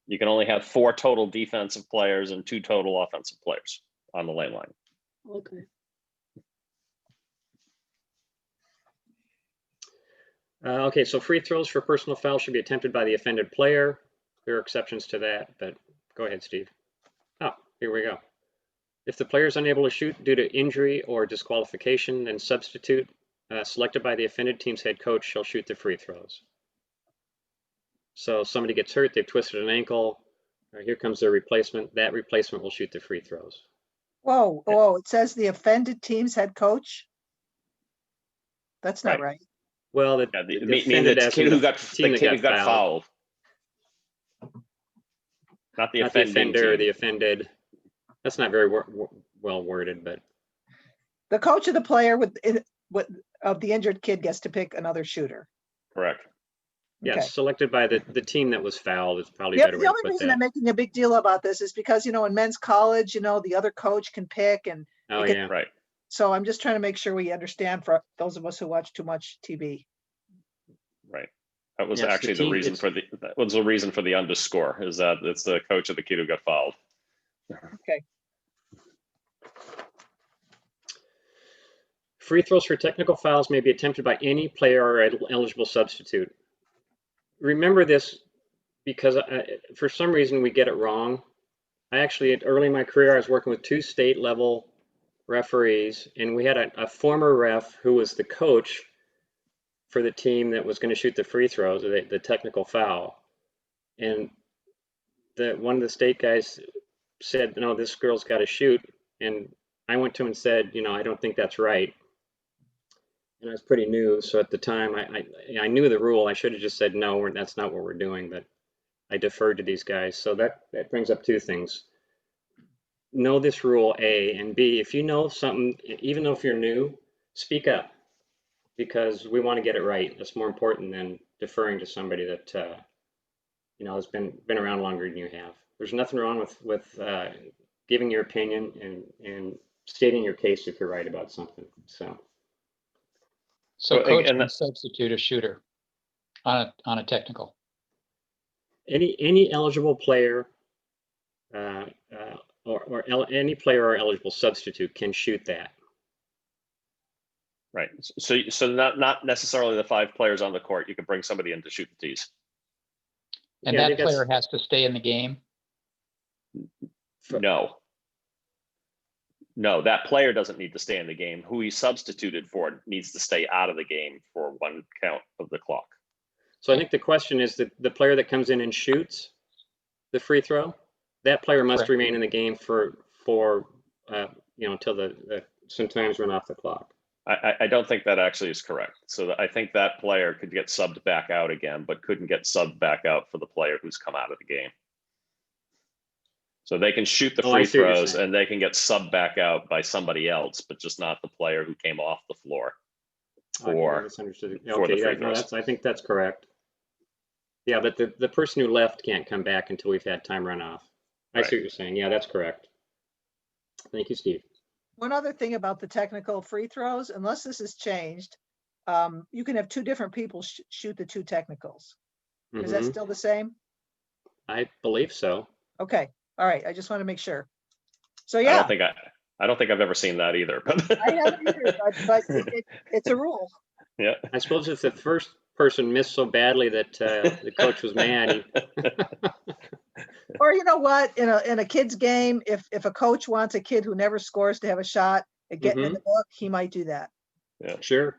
You can only have 4 total defensive players and 2 total offensive players on the lane line. Okay. Okay, so free throws for personal foul should be attempted by the offended player. There are exceptions to that, but go ahead, Steve. Oh, here we go. If the player is unable to shoot due to injury or disqualification, then substitute selected by the offended team's head coach shall shoot the free throws. So somebody gets hurt, they've twisted an ankle, here comes their replacement. That replacement will shoot the free throws. Whoa, whoa, it says the offended team's head coach? That's not right. Well, the meaning the kid who got fouled. Not the offender, team. the offended. That's not very well worded, but the coach of the player of the injured kid gets to pick another shooter. Correct. Yes, Okay. Selected by the team that was fouled is probably a better way The to only put reason that. I'm making a big deal about this is because, in men's college, the other coach can pick and Oh yeah, right. So I'm just trying to make sure we understand for those of us who watch too much TV. Right. That was Yes, actually the reason for the underscore, is that it's the coach of the kid who got fouled. Okay. Free throws for technical fouls may be attempted by any player or eligible substitute. Remember this because for some reason we get it wrong. Early in my career, I was working with 2 state level referees, and we had a former ref who was the coach for the team that was going to shoot the free throws, the technical foul. And one of the state guys said, no, this girl's got to shoot. And I went to him and said, I don't think that's right. And I was pretty new, so at the time I knew the rule. I should have just said no, that's not what we're doing, but I deferred to these guys. So that brings up 2 things. Know this rule, A, and B, if you know something, even though if you're new, speak up, because we want to get it right. That's more important than deferring to somebody that has been around longer than you have. There's nothing wrong with giving your opinion and stating your case if you're right about something. So coach can substitute a shooter on a technical. Any eligible player or any player or eligible substitute can shoot that. Right. So not necessarily the 5 players on the court. You can bring somebody in to shoot the tees. And that player has to stay in the game? No, that player doesn't need to stay in the game. Who he substituted for needs to stay out of the game for 1 count of the clock. So I think the question is that the player that comes in and shoots the free throw, that player must remain in the game for until the some times run off the clock. I don't think that actually is correct. So I think that player could get subbed back out again, but couldn't get subbed back out for the player who's come out of the game. So they can shoot the free throws and they can get subbed back out by somebody else, but just not the player who came off the floor for the free throws. I think that's correct. Yeah, but the person who left can't come back until we've had time run off. I see what you're saying. Yeah, that's correct. Thank you, Steve. One other thing about the technical free throws, unless this has changed, you can have 2 different people shoot the 2 technicals. Is that still the same? I believe so. Okay. All right. I just want to make sure. So yeah. I don't think I've ever seen that either. But I haven't either, but it's a rule. Yeah. I suppose if the first person missed so badly that the coach was mad. Or you know what? In a kid's game, if a coach wants a kid who never scores to have a shot at getting in the book, he might do that. Yeah. Sure.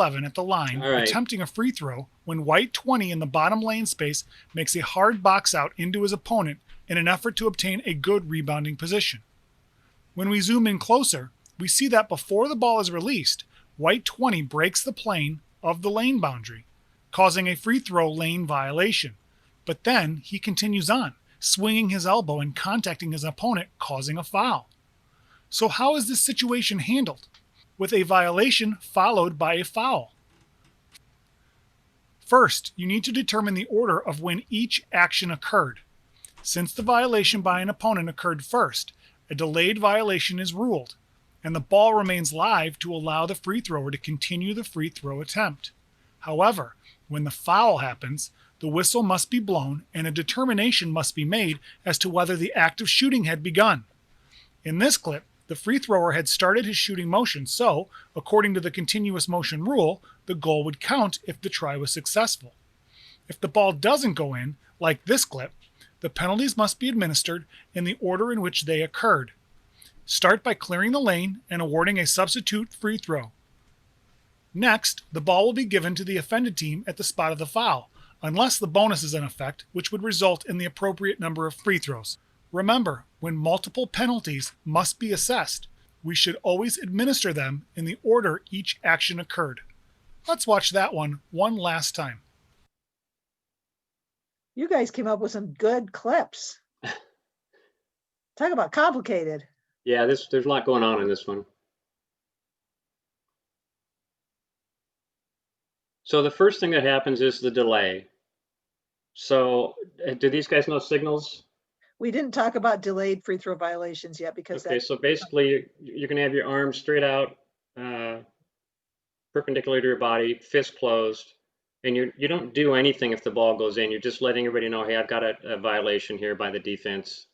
11 at the line, attempting a free throw when white 20 in the bottom lane space makes a hard box out into his opponent in an effort to obtain a good rebounding position. When we zoom in closer, we see that before the ball is released, white 20 breaks the plane of the lane boundary, causing a free throw lane violation. But then he continues on, swinging his elbow and contacting his opponent, causing a foul. So how is this situation handled? With a violation followed by a foul. First, you need to determine the order of when each action occurred. Since the violation by an opponent occurred first, a delayed violation is ruled, and the ball remains live to allow the free thrower to continue the free throw attempt. However, when the foul happens, the whistle must be blown and a determination must be made as to whether the act of shooting had begun. In this clip, The free thrower had started his shooting motion, so, according to the continuous motion rule, the goal would count if the try was successful. If the ball doesn't go in, like this clip, the penalties must be administered in the order in which they occurred. Start by clearing the lane and awarding a substitute free throw. Next, the ball will be given to the offended team at the spot of the foul, unless the bonus is in effect, which would result in the appropriate number of free throws. Remember, when multiple penalties must be assessed, we should always administer them in the order each action occurred. Let's watch that one last time. You guys came up with some good clips. Talk about complicated. Yeah, there's a lot going on in this one. So the first thing that happens is the delay. So do these guys know signals? We didn't talk about delayed free throw violations yet because Okay, so basically you're going to have your arms straight out, perpendicular to your body, fist closed, and you don't do anything if the ball goes in. You're just letting everybody know, hey, I've got a violation here by the defense.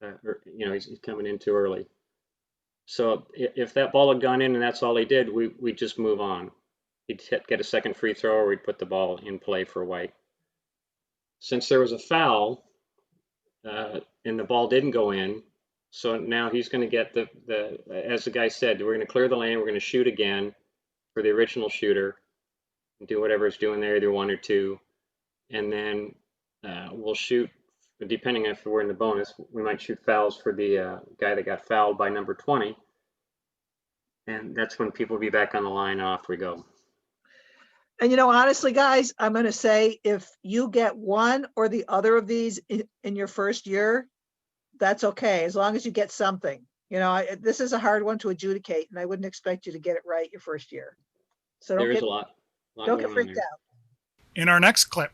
Or, he's coming in too early. So if that ball had gone in and that's all he did, we'd just move on. He'd get a second free throw, or we'd put the ball in play for white. Since there was a foul and the ball didn't go in, so now he's going to get as the guy said, we're going to clear the lane, we're going to shoot again for the original shooter, and do whatever it's doing there, either 1 or 2, and then we'll shoot, depending if we're in the bonus, we might shoot fouls for the guy that got fouled by number 20, and that's when people will be back on the line, and off we go. And honestly, guys, I'm going to say if you get one or the other of these in your first year, that's okay, as long as you get something. This is a hard one to adjudicate, and I wouldn't expect you to get it right your first year. So there is a lot don't get freaked out. In our next clip,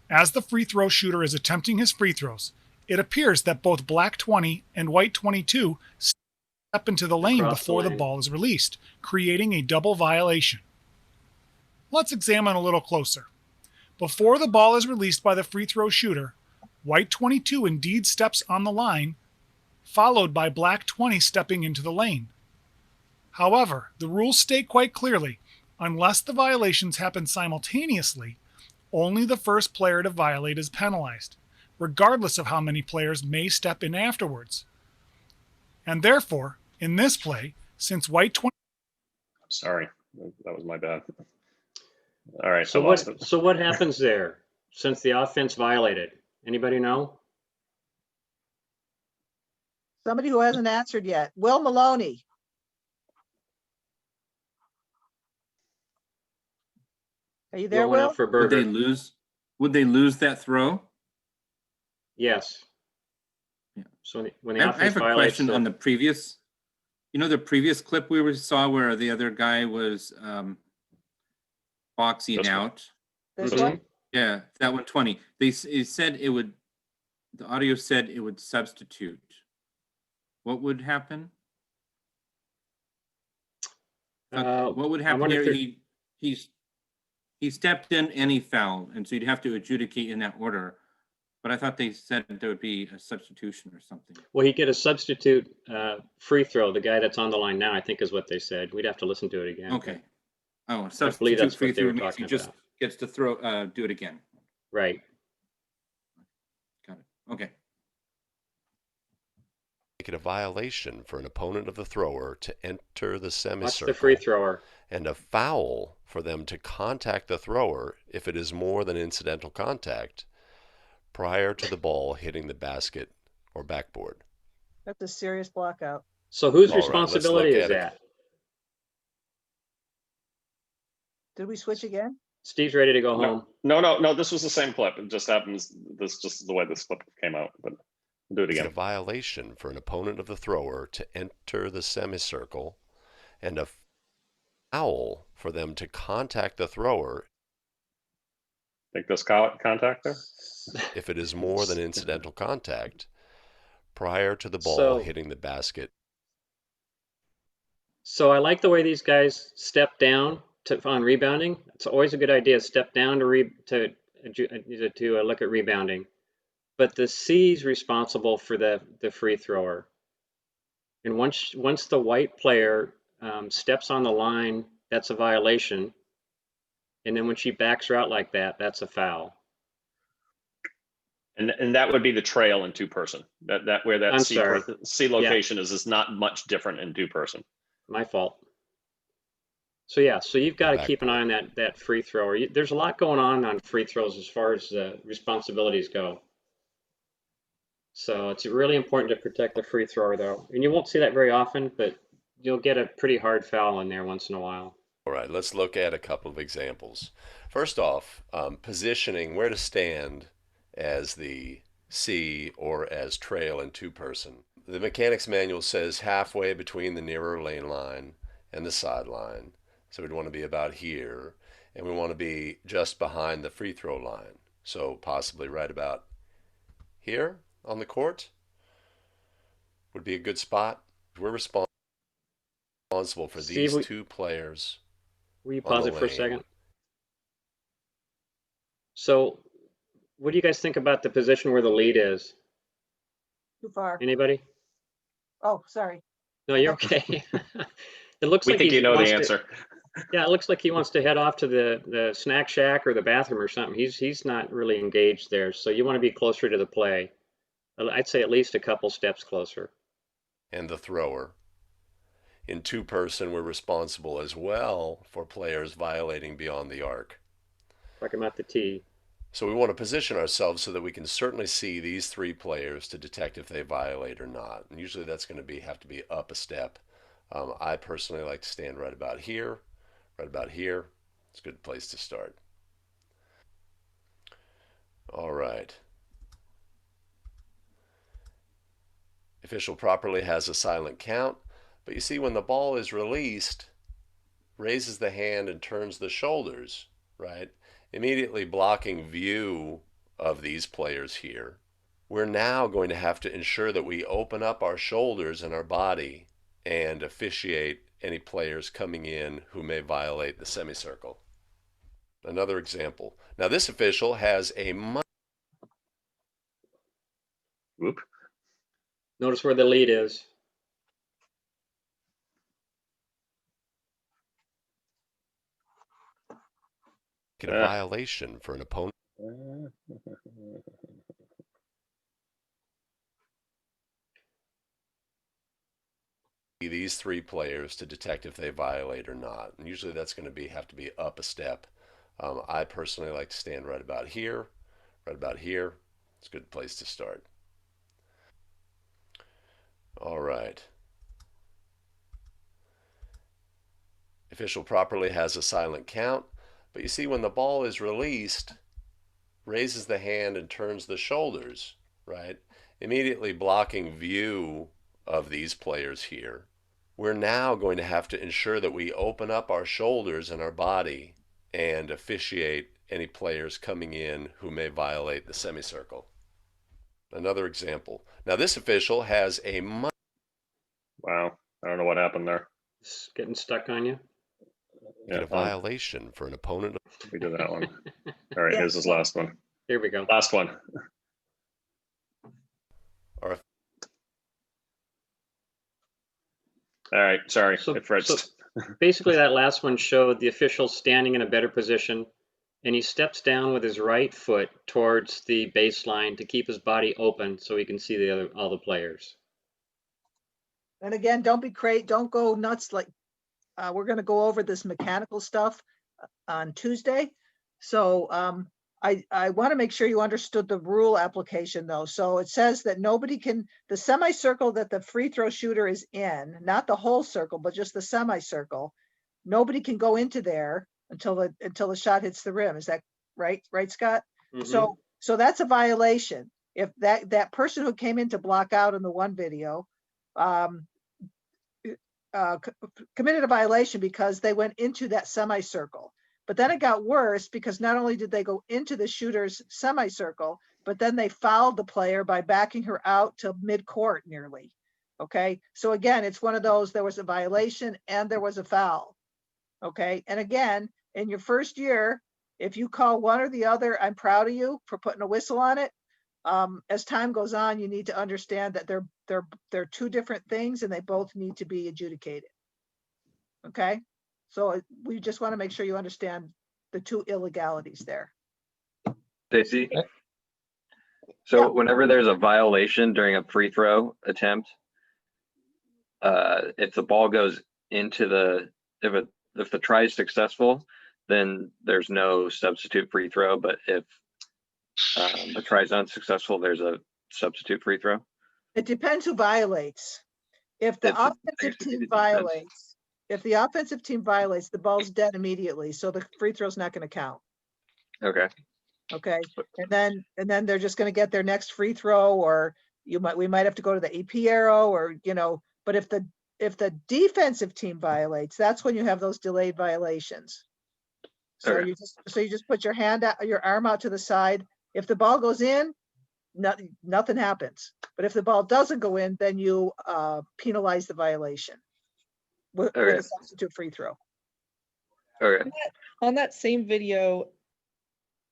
as the free throw shooter is attempting his free throws, it appears that both black 20 and white 22 step into the lane before the ball is released, creating a double violation. Let's examine a little closer. Before the ball is released by the free throw shooter, white 22 indeed steps on the line, followed by black 20 stepping into the lane. However, the rules state quite clearly, unless the violations happen simultaneously, only the first player to violate is penalized, regardless of how many players may step in afterwards. And therefore, in this play, since white 20... Sorry, that was my bad. All right. So what happens there since the offense violated? Anybody know? Somebody who hasn't answered yet. Will Maloney. Are you there, Will? Would they lose that throw? Yes. Yeah. So when the I offense have a question on the previous, the previous clip we saw where the other guy was boxing out. This one? Yeah, that one 20. It said it would. The audio said it would substitute. What would happen? What would happen here? He stepped in and he fouled, and so you'd have to adjudicate in that order. But I thought they said there would be a substitution or something. Well, he'd get a substitute free throw. The guy that's on the line now, I think, is what they said. We'd have to listen to it again. Okay. Oh, I believe that's free what they throw were means talking he just about. gets to do it again. Right. Got it. Okay. Make it a violation for an opponent of the thrower to enter the semicircle. Watch the free thrower. And a foul for them to contact the thrower if it is more than incidental contact prior to the ball hitting the basket or backboard. That's a serious blockout. So whose All right, responsibility let's is look at that? Did we switch again? Steve's ready to go home. No. This was the same clip. It just happens. This just the way this clip came out. But we'll do it again. It's a violation for an opponent of the thrower to enter the semicircle, and a foul for them to contact the thrower. Think this contact there? If it is more than incidental contact prior to the ball hitting the basket. So I like the way these guys step down on rebounding. It's always a good idea to step down to look at rebounding. But the C's responsible for the free thrower. And once the white player steps on the line, that's a violation. And then when she backs her out like that, that's a foul. And that would be the trail in 2-person. That where that I'm C sorry. C location is not much different in 2-person. My fault. So yeah, so you've got to Back keep an eye on that free thrower. There's a lot going on free throws as far as responsibilities go. So it's really important to protect the free thrower though. And you won't see that very often, but you'll get a pretty hard foul in there once in a while. All right, let's look at a couple of examples. First off, positioning where to stand as the C or as trail in 2-person. The mechanics manual says halfway between the nearer lane line and the sideline. So we'd want to be about here, and we want to be just behind the free throw line. So possibly right about here on the court would be a good spot. We're responsible for Steve, these 2 players. Will you pause it for a second? So what do you guys think about the position where the lead is? Too far. Anybody? Oh, sorry. No, you're okay. It looks We like think he you know the wants answer. Yeah, it looks like he wants to head off to the snack shack or the bathroom or something. He's not really engaged there. So you want to be closer to the play. I'd say at least a couple steps closer. And the thrower. In 2-person, we're responsible as well for players violating beyond the arc. Talking about the tee. So we want to position ourselves so that we can certainly see these 3 players to detect if they violate or not. And usually that's going to have to be up a step. I personally like to stand right about here. Right about here. It's a good place to start. All right. Official properly has a silent count, but you see when the ball is released, raises the hand and turns the shoulders, right? Immediately blocking view of these players here. We're now going to have to ensure that we open up our shoulders and our body and officiate any players coming in who may violate the semicircle. Another example. Now this official has a Whoop. Notice where the lead is. a violation for an opponent. These 3 players to detect if they violate or not. And usually that's going to have to be up a step. I personally like to stand right about here. Right about here. It's a good place to start. All right. Official properly has a silent count, but you see when the ball is released, raises the hand and turns the shoulders, right? Immediately blocking view of these players here. We're now going to have to ensure that we open up our shoulders and our body and officiate any players coming in who may violate the semicircle. Another example. Now this official has a Wow, I don't know what happened there. It's getting stuck on you. a violation for an opponent. We did that one. All right, here's his last one. Here we go. Last one. All right, sorry, it fritzed. Basically, that last one showed the official standing in a better position, and he steps down with his right foot towards the baseline to keep his body open so he can see all the players. And again, don't go nuts. Like we're going to go over this mechanical stuff on Tuesday. So I want to make sure you understood the rule application though. So it says that nobody can, the semicircle that the free throw shooter is in, not the whole circle, but just the semicircle, nobody can go into there until the shot hits the rim. Is that right? Right, Scott? Mm-hmm. So that's a violation. If that person who came in to block out in the one video committed a violation because they went into that semicircle. But then it got worse because not only did they go into the shooter's semicircle, but then they fouled the player by backing her out to mid-court nearly. Okay, so again, it's one of those, there was a violation and there was a foul. Okay, and again, in your first year, if you call one or the other, I'm proud of you for putting a whistle on it. as time goes on, you need to understand that they're two different things and they both need to be adjudicated. Okay, so we just want to make sure you understand the two illegalities there. Stacy? So whenever there's a violation during a free throw attempt, if the ball goes into if the try is successful, then there's no substitute free throw. But if the try is unsuccessful, there's a substitute free throw. It depends who violates. If the offensive team violates, the ball's dead immediately, so the free throw's not going to count. Okay. Okay, and then they're just going to get their next free throw, or we might have to go to the AP arrow, or But if the defensive team violates, that's when you have those delayed violations. So Okay. you just put your arm out to the side. If the ball goes in, nothing happens. But if the ball doesn't go in, then you penalize the violation with a substitute free throw. Okay. On that same video,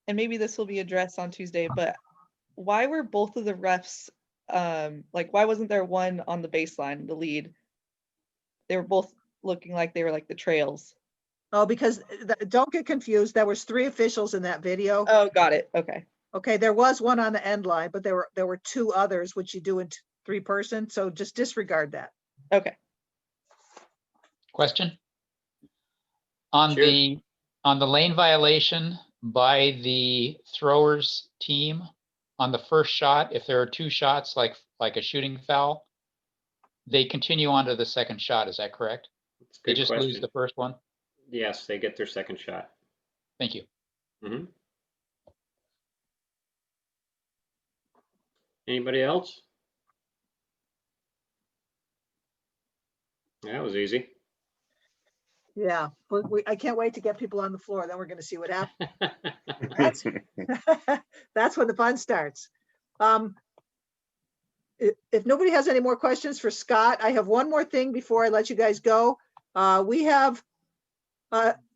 and maybe this will be addressed on Tuesday, but why were both of the refs, why wasn't there one on the baseline, the lead? They were both looking like they were like the trails. Oh, because don't get confused. There was 3 officials in that video. Oh, got it. Okay. Okay, there was one on the end line, but there were 2 others, which you do in 3-person. So just disregard that. Okay. Question? On the lane violation by the throwers team on the first shot, if there are 2 shots like a shooting foul, they continue on to the second shot. Is that correct? They just lose the first one? Yes, they get their second shot. Thank you. Mm-hmm. Anybody else? That was easy. Yeah, I can't wait to get people on the floor. Then we're going to see what happens. That's when the fun starts. If nobody has any more questions for Scott, I have one more thing before I let you guys go. We have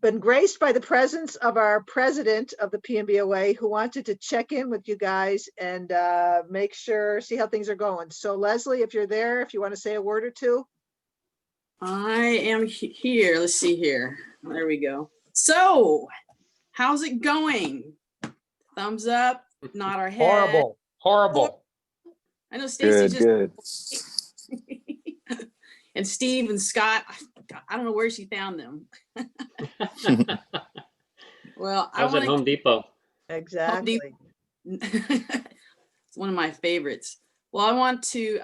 been graced by the presence of our president of the PMBOA, who wanted to check in with you guys and see how things are going. So Leslie, if you're there, if you want to say a word or two. I am here. Let's see here. There we go. So, how's it going? Thumbs up, nod our head. Horrible. I know Stacy Good. And Steve and Scott, I don't know where she found them. Well, I was at Home Depot. Exactly. It's one of my favorites. Well, I want to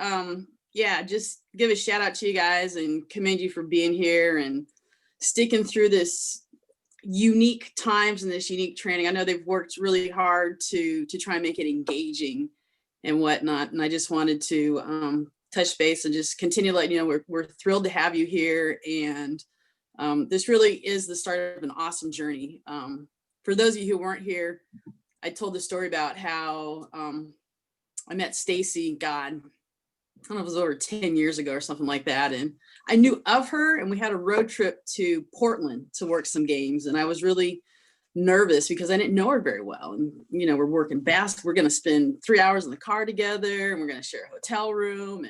just give a shout out to you guys and commend you for being here and sticking through this unique times and this unique training. I know they've worked really hard to try and make it engaging and whatnot. And I just wanted to touch base and just continue letting you know we're thrilled to have you here. And this really is the start of an awesome journey. For those of you who weren't here, I told the story about how I met Stacy, God, I don't know if it was over 10 years ago or something like that. And I knew of her, and we had a road trip to Portland to work some games. And I was really nervous because I didn't know her very well. And, we're working fast. We're going to spend 3 hours in the car together, and we're going to share a hotel room.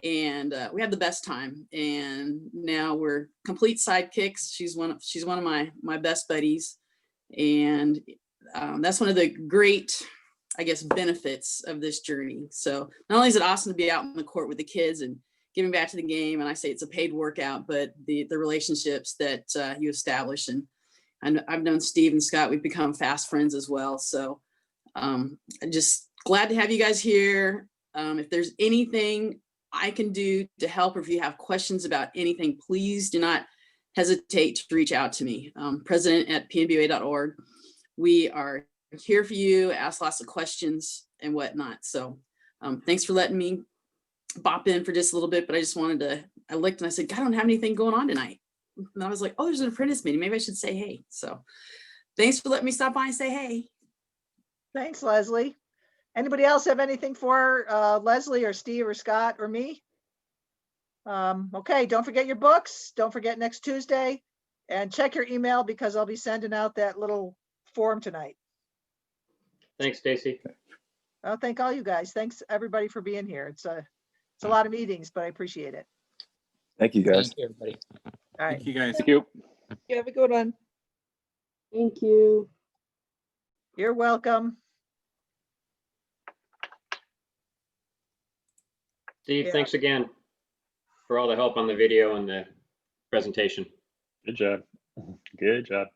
And we had the best time. And now we're complete sidekicks. She's one of my best buddies. And that's one of the great, I guess, benefits of this journey. So not only is it awesome to be out in the court with the kids and giving back to the game, and I say it's a paid workout, but the relationships that you establish, and I've known Steve and Scott, we've become fast friends as well. So I'm just glad to have you guys here. If there's anything I can do to help, or if you have questions about anything, please do not hesitate to reach out to me. president@pnba.org. We are here for you, ask lots of questions and whatnot. So thanks for letting me bop in for just a little bit, but I looked and I said, God, I don't have anything going on tonight. And I was like, oh, there's an apprentice meeting. Maybe I should say hey. So thanks for letting me stop by and say hey. Thanks, Leslie. Anybody else have anything for Leslie or Steve or Scott or me? Okay, don't forget your books. Don't forget next Tuesday, and check your email because I'll be sending out that little form tonight. Thanks, Stacy. Well, thank all you guys. Thanks everybody for being here. It's a lot of meetings, but I appreciate it. Thank you, guys. Thank you, everybody. All right. Thank you, guys. Thank you. You have a good one. Thank you. You're welcome. Steve, Yeah. thanks again for all the help on the video and the presentation. Good job. Good job.